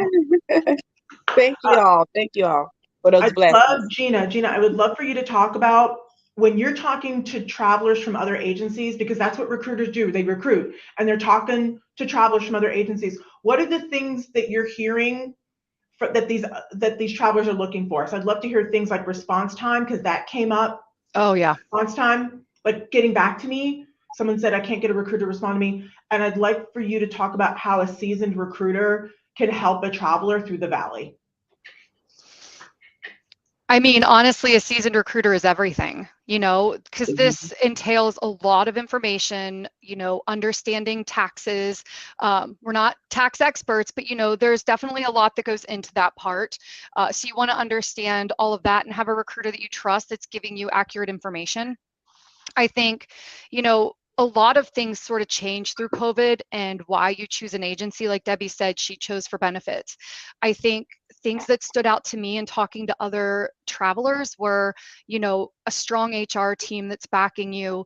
Thank you all. Thank you all for those blessings. Gina, I would love for you to talk about when you're talking to travelers from other agencies, because that's what recruiters do. They recruit and they're talking to travelers from other agencies. What are the things that you're hearing that these travelers are looking for? So I'd love to hear things like response time, because that came up. Oh yeah. Response time, like getting back to me. Someone said, I can't get a recruiter to respond to me. And I'd like for you to talk about how a seasoned recruiter can help a traveler through the valley. I mean, honestly, a seasoned recruiter is everything, because this entails a lot of information, understanding taxes. We're not tax experts, but, there's definitely a lot that goes into that part. So you want to understand all of that and have a recruiter that you trust that's giving you accurate information. I think, a lot of things sort of changed through COVID, and why you choose an agency. Like Debbie said, she chose for benefits. I think things that stood out to me in talking to other travelers were, a strong HR team that's backing you,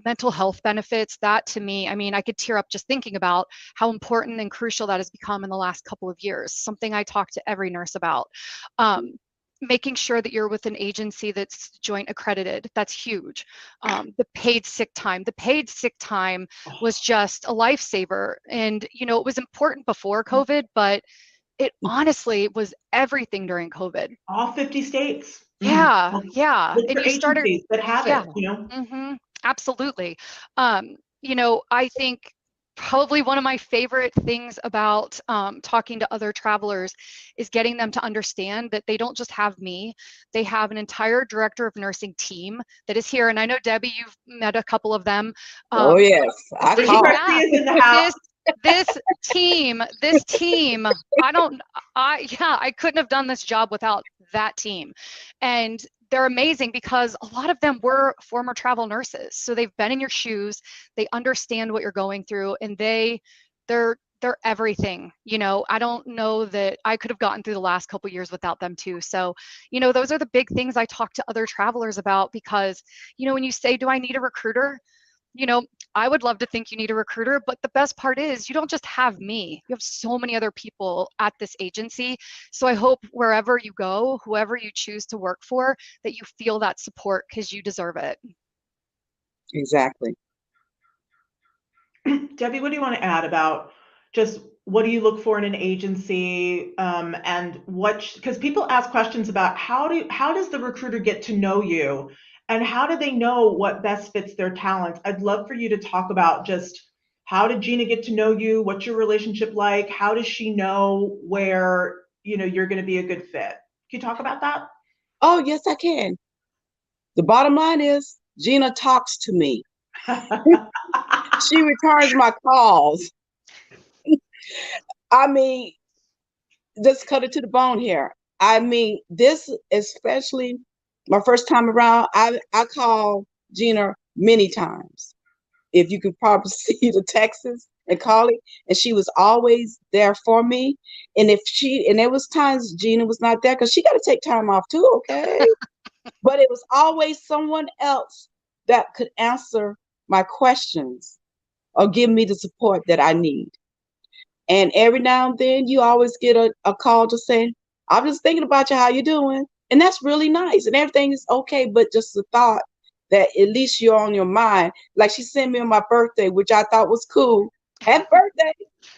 mental health benefits. That to me, I mean, I could tear up just thinking about how important and crucial that has become in the last couple of years. Something I talk to every nurse about. Making sure that you're with an agency that's joint accredited. That's huge. The paid sick time. The paid sick time was just a lifesaver. And, it was important before COVID, but it honestly was everything during COVID. All 50 states. Yeah, yeah. Look And for you started agencies that have it, absolutely. I think probably one of my favorite things about talking to other travelers is getting them to understand that they don't just have me. They have an entire director of nursing team that is here. And I know, Debbie, you've met a couple of them. Oh, yes. This team, I couldn't have done this job without that team. And they're amazing because a lot of them were former travel nurses. So they've been in your shoes, they understand what you're going through, and they're everything. I don't know that I could have gotten through the last couple of years without them too. So, those are the big things I talk to other travelers about, because, when you say, do I need a recruiter? I would love to think you need a recruiter, but the best part is you don't just have me. You have so many other people at this agency. So I hope wherever you go, whoever you choose to work for, that you feel that support, because you deserve it. Exactly. Debbie, what do you want to add about just what do you look for in an agency, and because people ask questions about how does the recruiter get to know you? And how do they know what best fits their talent? I'd love for you to talk about just how did Gina get to know you? What's your relationship like? How does she know where, you're going to be a good fit? Can you talk about that? Oh, yes, I can. The bottom line is Gina talks to me. She returns my calls. I mean, just cut it to the bone here. I mean, this especially my first time around, I call Gina many times. If you could probably see the texts and colleague, and she was always there for me. And there was times Gina was not there because she got to take time off too, okay? But it was always someone else that could answer my questions or give me the support that I need. And every now and then you always get a call to say, I'm just thinking about you, how you doing? And that's really nice. And everything is okay, but just the thought that at least you're on your mind. Like she sent me on my birthday, which I thought was cool. Happy birthday.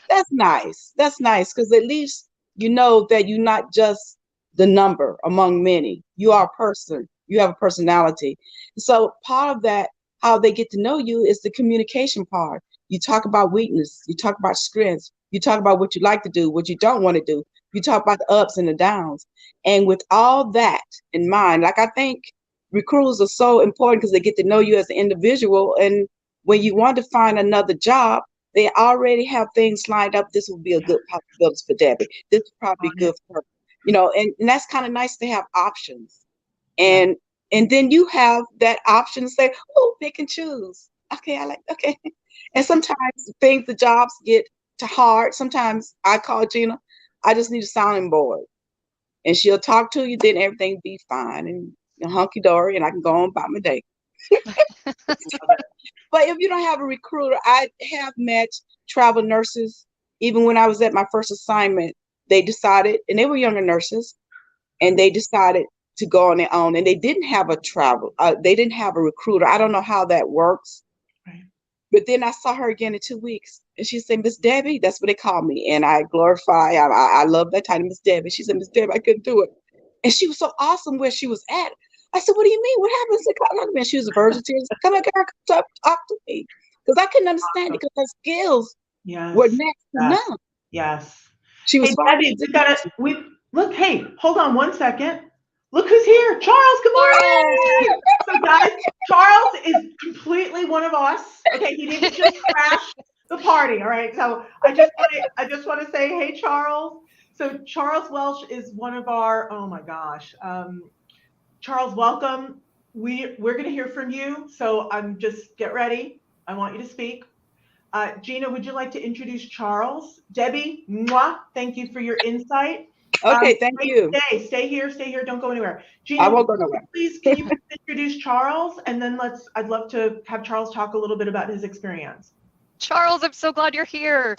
That's nice. That's nice because at least you know that you're not just the number among many. You are a person. You have a personality. So part of that, how they get to know you, is the communication part. You talk about weakness. You talk about strengths. You talk about what you like to do, what you don't want to do. You talk about the ups and the downs. And with all that in mind, like I think recruiters are so important because they get to know you as an individual. And when you want to find another job, they already have things lined up. This will be a good possibility for Debbie. This is probably good for her. You know, and that's kind of nice to have options. And then you have that option to say, oh, pick and choose. Okay, okay. And sometimes the jobs get too hard. Sometimes I call Gina, I just need a sounding board. And she'll talk to you, then everything be fine and hunky-dory, and I can go on about my day. But if you don't have a recruiter, I have met travel nurses. Even when I was at my first assignment, they decided, and they were younger nurses, and they decided to go on their own, and they didn't have they didn't have a recruiter. I don't know how that works. Right. But then I saw her again in 2 weeks, and she said, Miss Debbie, that's what they call me. And I glorify, I love that title, Miss Debbie. She said, Miss Debbie, I couldn't do it. And she was so awesome where she was at. I said, what do you mean? What happened? I said, come on, man. She was a virgin. She said, come on, girl, talk to me. Because I couldn't understand because her skills were next to none. Yes. She was Debbie, look, hey, hold on 1 second. Look who's here. Charles, good morning. So guys, Charles is completely one of us. Okay, he didn't just crash the party. All right. So I just want to say, hey, Charles. So Charles Welsh is one of our, oh my gosh. Charles, welcome. We're going to hear from you. So just get ready. I want you to speak. Gina, would you like to introduce Charles? Debbie, mwah, thank you for your insight. Okay, thank you. Stay here. Don't go anywhere. Gina, I won't go nowhere. Can you introduce Charles? And then I'd love to have Charles talk a little bit about his experience. Charles, I'm so glad you're here.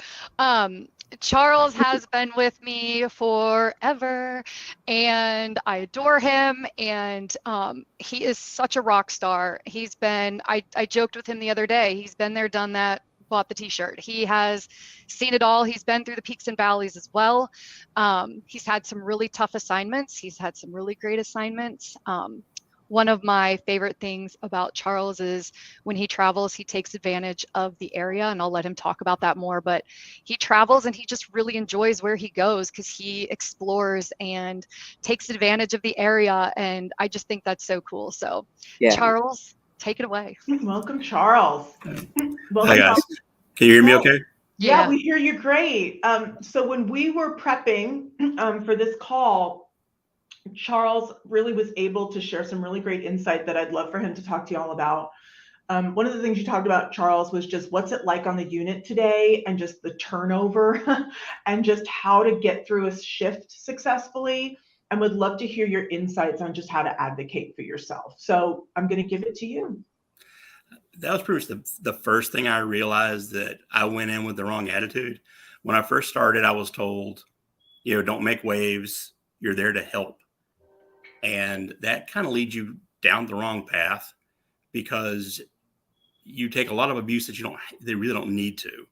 Charles has been with me forever, and I adore him, and he is such a rock star. He's been, I joked with him the other day, he's been there, done that, bought the t-shirt. He has seen it all. He's been through the peaks and valleys as well. He's had some really tough assignments. He's had some really great assignments. One of my favorite things about Charles is when he travels, he takes advantage of the area, and I'll let him talk about that more, but he travels and he just really enjoys where he goes because he explores and takes advantage of the area, and I just think that's so cool. So yeah. Charles, take it away. Welcome, Charles. Hi, guys. Can you hear me okay? Yeah, we hear you great. So when we were prepping for this call, Charles really was able to share some really great insight that I'd love for him to talk to you all about. One of the things you talked about, Charles, was just what's it like on the unit today and just the turnover and just how to get through a shift successfully. And would love to hear your insights on just how to advocate for yourself. So I'm going to give it to you. That was pretty much the first thing I realized, that I went in with the wrong attitude. When I first started, I was told, don't make waves. You're there to help. And that kind of leads you down the wrong path because you take a lot of abuse that they really don't need to.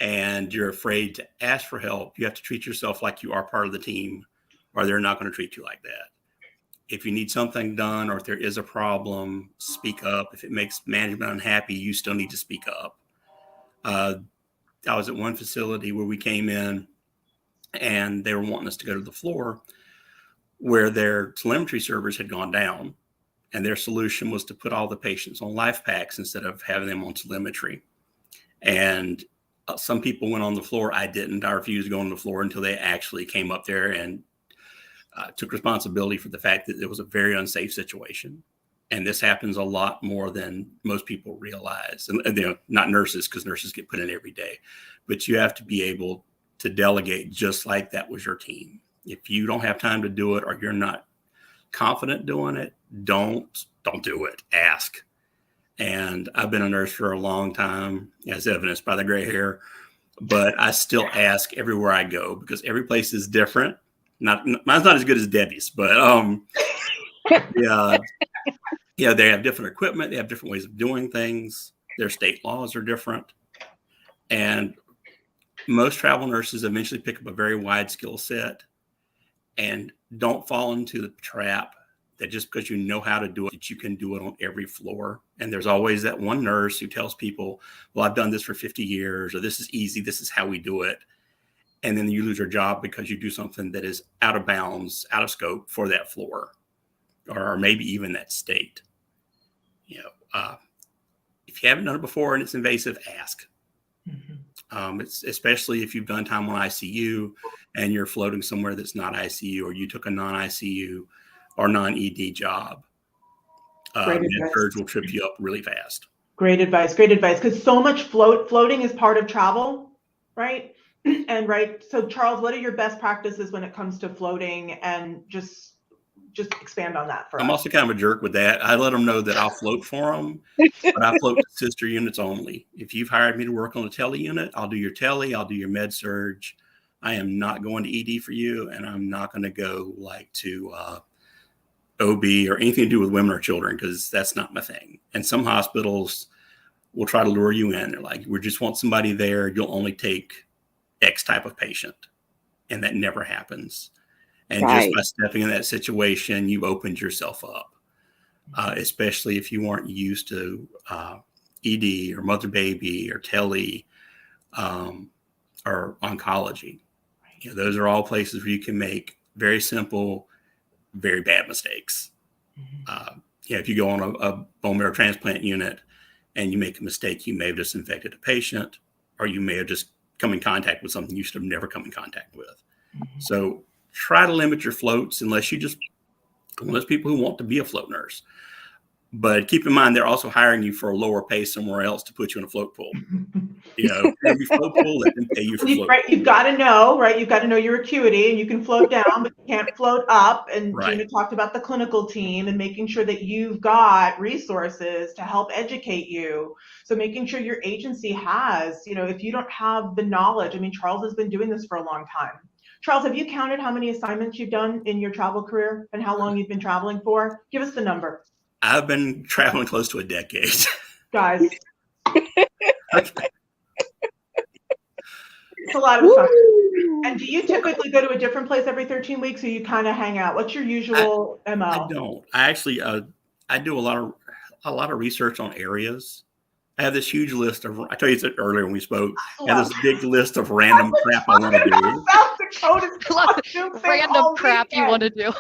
And you're afraid to ask for help. You have to treat yourself like you are part of the team, or they're not going to treat you like that. If you need something done, or if there is a problem, speak up. If it makes management unhappy, you still need to speak up. I was at one facility where we came in and they were wanting us to go to the floor where their telemetry servers had gone down, and their solution was to put all the patients on life packs instead of having them on telemetry. And some people went on the floor. I didn't. I refused to go on the floor until they actually came up there and took responsibility for the fact that it was a very unsafe situation. And this happens a lot more than most people realize. And you know, not nurses, because nurses get put in every day, but you have to be able to delegate just like that was your team. If you don't have time to do it, or you're not confident doing it, don't do it. Ask. And I've been a nurse for a long time, as evidenced by the gray hair, but I still ask everywhere I go, because every place is different. Mine's not as good as Debbie's, but yeah, they have different equipment. They have different ways of doing things. Their state laws are different. And most travel nurses eventually pick up a very wide skill set, and don't fall into the trap that just because you know how to do it, that you can do it on every floor. And there's always that one nurse who tells people, well, I've done this for 50 years, or this is easy, this is how we do it. And then you lose your job because you do something that is out of bounds, out of scope for that floor, or maybe even that state. You know, if you haven't done it before and it's invasive, ask. It's especially if you've done time on ICU and you're floating somewhere that's not ICU, or you took a non-ICU or non-ED job. Med-surg will trip you up really fast. Great advice. Great advice. Because so much floating is part of travel, right? And right. So Charles, what are your best practices when it comes to floating? And just expand on that for us. I'm also kind of a jerk with that. I let them know that I'll float for them, but I float to sister units only. If you've hired me to work on a tele unit, I'll do your tele, I'll do your med surge. I am not going to ED for you, and I'm not going to go like to OB or anything to do with women or children, because that's not my thing. And some hospitals will try to lure you in. They're like, we just want somebody there. You'll only take X type of patient. And that never happens. And just by stepping in that situation, you've opened yourself up, especially if you weren't used to ED or mother baby or tele or oncology. You know, those are all places where you can make very simple, very bad mistakes. If you go on a bone marrow transplant unit and you make a mistake, you may have just infected a patient, or you may have just come in contact with something you should have never come in contact with. So try to limit your floats unless people who want to be a float nurse. But keep in mind, they're also hiring you for a lower pay somewhere else to put you in a float pool. You know, every float pool, let them pay you for float. Right, you've got to know, right? You've got to know your acuity, and you can float down, but you can't float up. And Gina talked about the clinical team and making sure that you've got resources to help educate you. So making sure your agency has, you know, if you don't have the knowledge, I mean, Charles has been doing this for a long time. Charles, have you counted how many assignments you've done in your travel career and how long you've been traveling for? Give us the number. I've been traveling close to a decade. Guys. It's a lot of assignments. And do you typically go to a different place every 13 weeks, or you kind of hang out? What's your usual MO? I don't. I actually, I do a lot of research on areas. I have this huge list of, I told you this earlier when we spoke, I have this big list of random crap I want to do. South Dakota's random crap you want to do.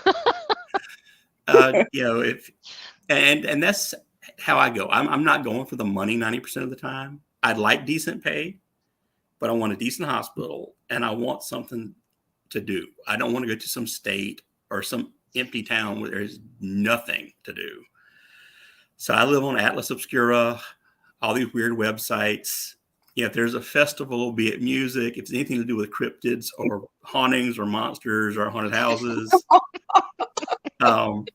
You know, and that's how I go. I'm not going for the money 90% of the time. I'd like decent pay, but I want a decent hospital, and I want something to do. I don't want to go to some state or some empty town where there's nothing to do. So I live on Atlas Obscura, all these weird websites. You know, if there's a festival, be it music, if it's anything to do with cryptids or hauntings or monsters or haunted houses. Man.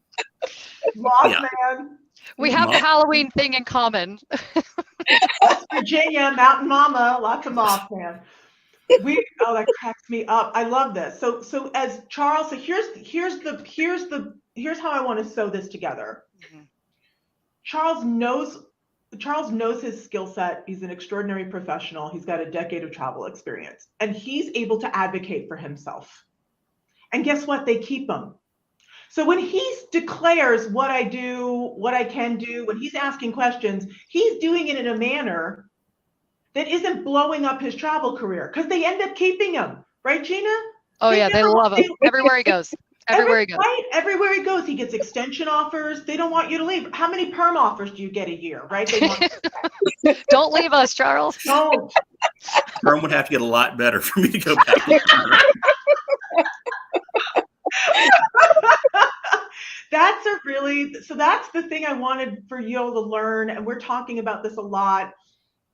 We have the Halloween thing in common. Virginia, Mountain Mama, lots of Mothman. That cracks me up. I love this. So as Charles, so here's how I want to sew this together. Charles knows his skill set. He's an extraordinary professional. He's got a decade of travel experience, and he's able to advocate for himself. And guess what? They keep him. So when he declares what I do, what I can do, when he's asking questions, he's doing it in a manner that isn't blowing up his travel career, because they end up keeping him. Right, Gina? Oh, yeah, they love him. Everywhere he goes. Everywhere he goes. Right? Everywhere he goes, he gets extension offers. They don't want you to leave. How many perm offers do you get a year, right? They want Don't leave us, Charles. Don't. Perm would have to get a lot better for me to go back. that's the thing I wanted for you all to learn. And we're talking about this a lot.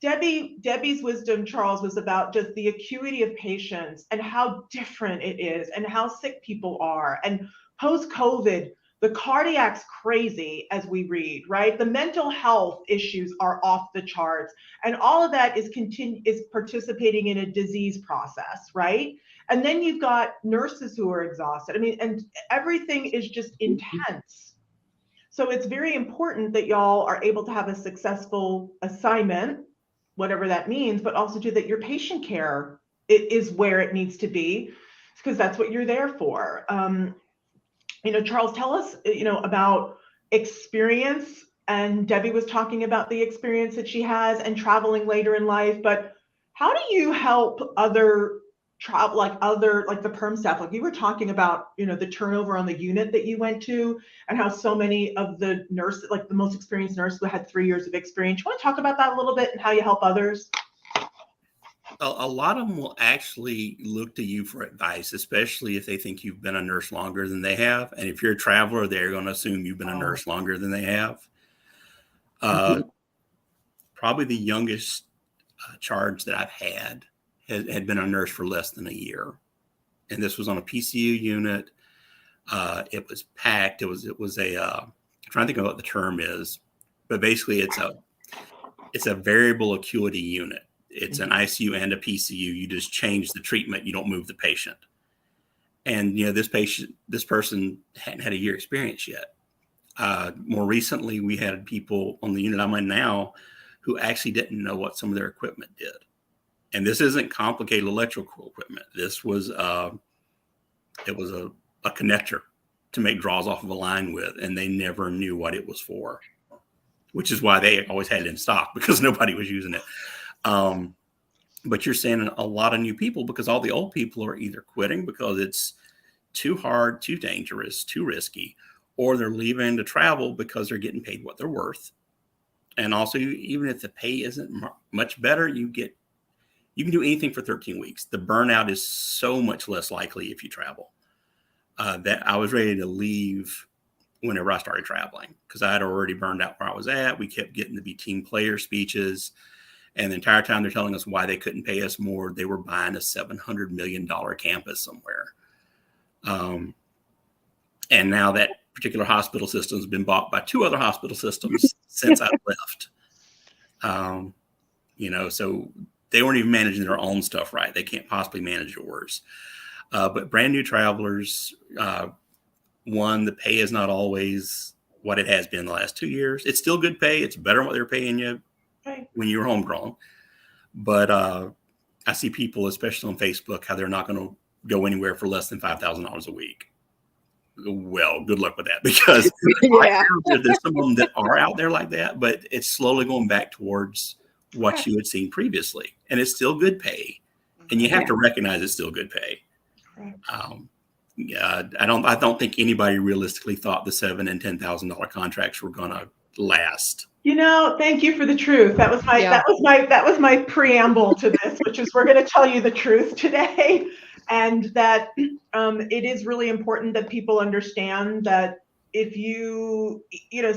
Debbie's wisdom, Charles, was about just the acuity of patients and how different it is and how sick people are. And post-COVID, the cardiac's crazy as we read, right? The mental health issues are off the charts. And all of that is participating in a disease process, right? And then you've got nurses who are exhausted. I mean, and everything is just intense. So it's very important that y'all are able to have a successful assignment, whatever that means, but also too that your patient care is where it needs to be, because that's what you're there for. Charles, tell us, about experience. And Debbie was talking about the experience that she has and traveling later in life. But how do you help other travel, like the perm staff? Like you were talking about, the turnover on the unit that you went to, and how so many of the nurses, like the most experienced nurse who had 3 years of experience. You want to talk about that a little bit and how you help others? A lot of them will actually look to you for advice, especially if they think you've been a nurse longer than they have. And if you're a traveler, they're going to assume you've been a nurse longer than they have. Probably the youngest charge that I've had been a nurse for less than a year. And this was on a PCU unit. It was packed. It was I'm trying to think of what the term is, but basically it's a variable acuity unit. It's an ICU and a PCU. You just change the treatment. You don't move the patient. And, this person hadn't had a year experience yet. More recently, we had people on the unit I'm in now who actually didn't know what some of their equipment did. And this isn't complicated electrical equipment. This was, it was a connector to make draws off of a line with, and they never knew what it was for, which is why they always had it in stock, because nobody was using it. But you're seeing a lot of new people because all the old people are either quitting because it's too hard, too dangerous, too risky, or they're leaving to travel because they're getting paid what they're worth. And also, even if the pay isn't much better, you can do anything for 13 weeks. The burnout is so much less likely if you travel. That I was ready to leave whenever I started traveling because I had already burned out where I was at. We kept getting to be team player speeches. And the entire time they're telling us why they couldn't pay us more, they were buying a $700 million campus somewhere. And now that particular hospital system has been bought by 2 other hospital systems since I left. So they weren't even managing their own stuff right. They can't possibly manage yours. But brand new travelers, one, the pay is not always what it has been the last 2 years. It's still good pay. It's better than what they're paying you when you were homegrown. But I see people, especially on Facebook, how they're not going to go anywhere for less than $5,000 a week. Well, good luck with that, because there's some of them that are out there like that, but it's slowly going back towards what you had seen previously. And it's still good pay. And you have to recognize it's still good pay. I don't think anybody realistically thought the $7,000 and $10,000 contracts were going to last. Thank you for the truth. That was my preamble to this, which is we're going to tell you the truth today, and that it is really important that people understand that if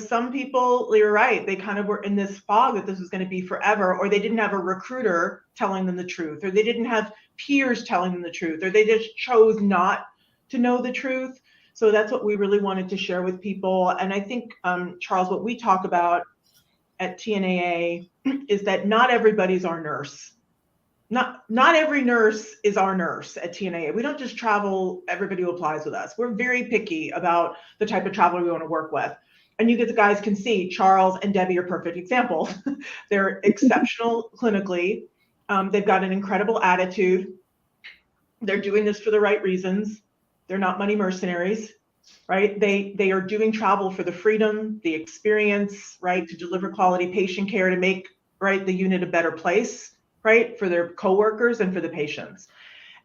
some people, you're right, they kind of were in this fog that this was going to be forever, or they didn't have a recruiter telling them the truth, or they didn't have peers telling them the truth, or they just chose not to know the truth. So that's what we really wanted to share with people. And I think, Charles, what we talk about at TNAA is that not everybody's our nurse. Not every nurse is our nurse at TNAA. We don't just travel everybody who applies with us. We're very picky about the type of traveler we want to work with. And you guys can see Charles and Debbie are perfect examples. They're exceptional clinically. They've got an incredible attitude. They're doing this for the right reasons. They're not money mercenaries, right? They are doing travel for the freedom, the experience, right? To deliver quality patient care, to make, right, the unit a better place, right? For their coworkers and for the patients.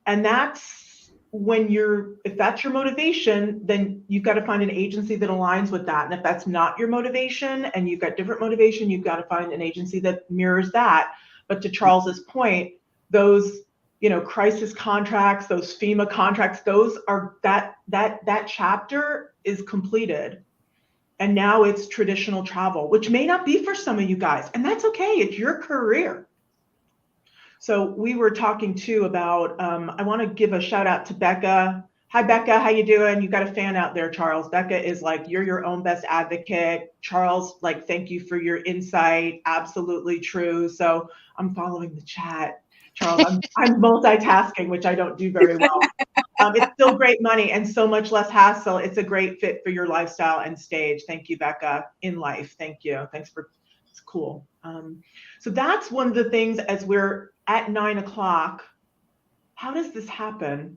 And that's if that's your motivation, then you've got to find an agency that aligns with that. And if that's not your motivation and you've got different motivation, you've got to find an agency that mirrors that. But to Charles's point, those crisis contracts, those FEMA contracts, those are that chapter is completed. And now it's traditional travel, which may not be for some of you guys, and that's okay. It's your career. So we were talking too about, I want to give a shout out to Becca. Hi, Becca, how you doing? You got a fan out there, Charles. Becca is like, you're your own best advocate. Charles, like, thank you for your insight. Absolutely true. So I'm following the chat. Charles, I'm multitasking, which I don't do very well. It's still great money and so much less hassle. It's a great fit for your lifestyle and stage. Thank you, Becca, in life. Thank you. Thanks for, it's cool. So that's one of the things as we're at 9 o'clock. How does this happen?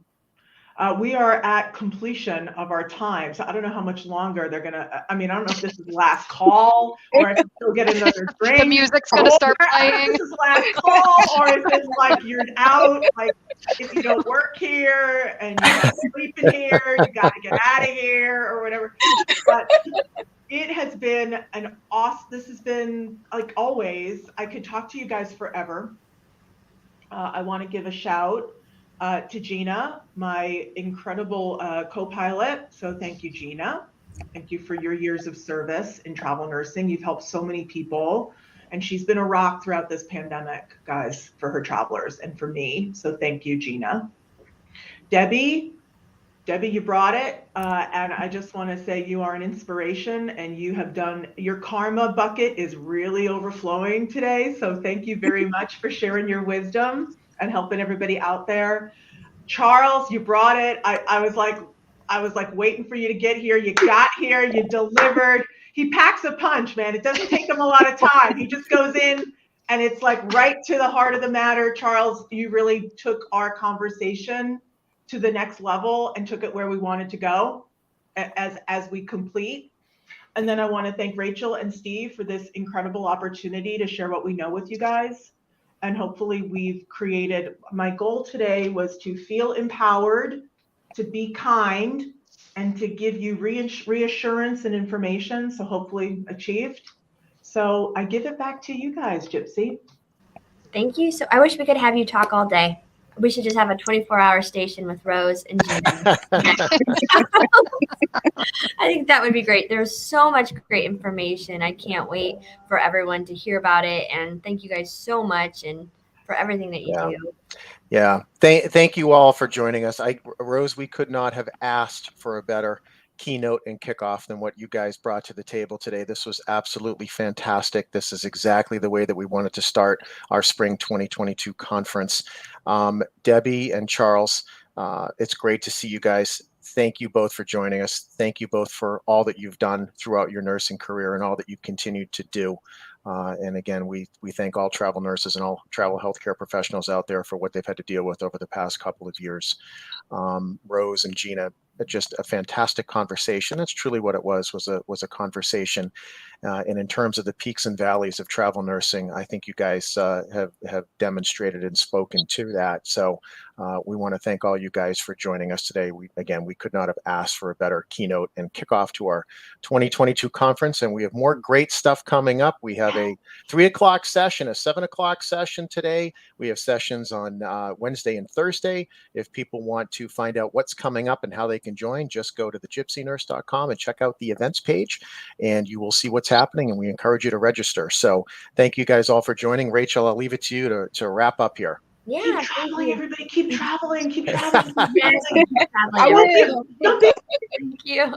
We are at completion of our time. So I don't know how much longer they're gonna, I mean, I don't know if this is the last call or I can still get another drink. The music's gonna start playing. This is the last call, or if it's like you're out, like if you don't work here and you're not sleeping here, you gotta get out of here or whatever. But it has been an awesome, this has been like always, I could talk to you guys forever. I wanna give a shout to Gina, my incredible co-pilot. So thank you, Gina. Thank you for your years of service in travel nursing. You've helped so many people, and she's been a rock throughout this pandemic, guys, for her travelers and for me. So thank you, Gina. Debbie, you brought it, and I just want to say you are an inspiration, and you have done, your karma bucket is really overflowing today. So thank you very much for sharing your wisdom and helping everybody out there. Charles, you brought it. I was like waiting for you to get here. You got here, you delivered. He packs a punch, man. It doesn't take him a lot of time. He just goes in and it's like right to the heart of the matter. Charles, you really took our conversation to the next level and took it where we wanted to go as we complete. And then I want to thank Rachel and Steve for this incredible opportunity to share what we know with you guys. And hopefully we've created, my goal today was to feel empowered, to be kind, and to give you reassurance and information. So hopefully achieved. So I give it back to you guys, Gypsy. Thank you. So I wish we could have you talk all day. We should just have a 24-hour station with Rose and Gina. I think that would be great. There's so much great information. I can't wait for everyone to hear about it. And thank you guys so much and for everything that you do. Yeah. Thank you all for joining us. Rose, we could not have asked for a better keynote and kickoff than what you guys brought to the table today. This was absolutely fantastic. This is exactly the way that we wanted to start our spring 2022 conference. Debbie and Charles, it's great to see you guys. Thank you both for joining us. Thank you both for all that you've done throughout your nursing career and all that you've continued to do. And again, we thank all travel nurses and all travel healthcare professionals out there for what they've had to deal with over the past couple of years. Rose and Gina, just a fantastic conversation. That's truly what it was a conversation. And in terms of the peaks and valleys of travel nursing, I think you guys have demonstrated and spoken to that. So we want to thank all you guys for joining us today. We could not have asked for a better keynote and kickoff to our 2022 conference. And we have more great stuff coming up. We have a 3 o'clock session, a 7 o'clock session today. We have sessions on Wednesday and Thursday. If people want to find out what's coming up and how they can join, just go to thegypsynurse.com and check out the events page, and you will see what's happening, and we encourage you to register. So thank you guys all for joining. Rachel, I'll leave it to you to wrap up here. Yeah, keep traveling, everybody. Keep traveling. Keep traveling. I will. Thank you.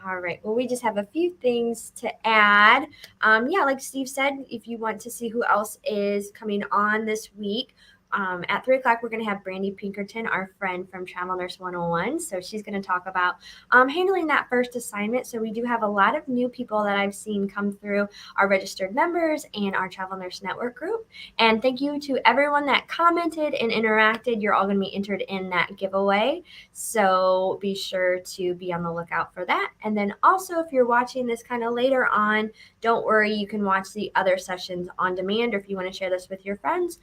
All right. Well, we just have a few things to add. Like Steve said, if you want to see who else is coming on this week, at 3 o'clock, we're going to have Brandy Pinkerton, our friend from Travel Nurse 101. So she's going to talk about handling that first assignment. So we do have a lot of new people that I've seen come through our registered members and our Travel Nurse Network group. And thank you to everyone that commented and interacted. You're all going to be entered in that giveaway. So be sure to be on the lookout for that. And then also, if you're watching this kind of later on, don't worry, you can watch the other sessions on demand, or if you want to share this with your friends,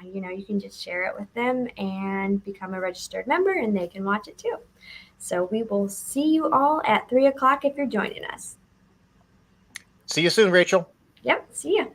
you can just share it with them and become a registered member, and they can watch it too. So we will see you all at 3 o'clock if you're joining us. See you soon, Rachel. Yep, see ya.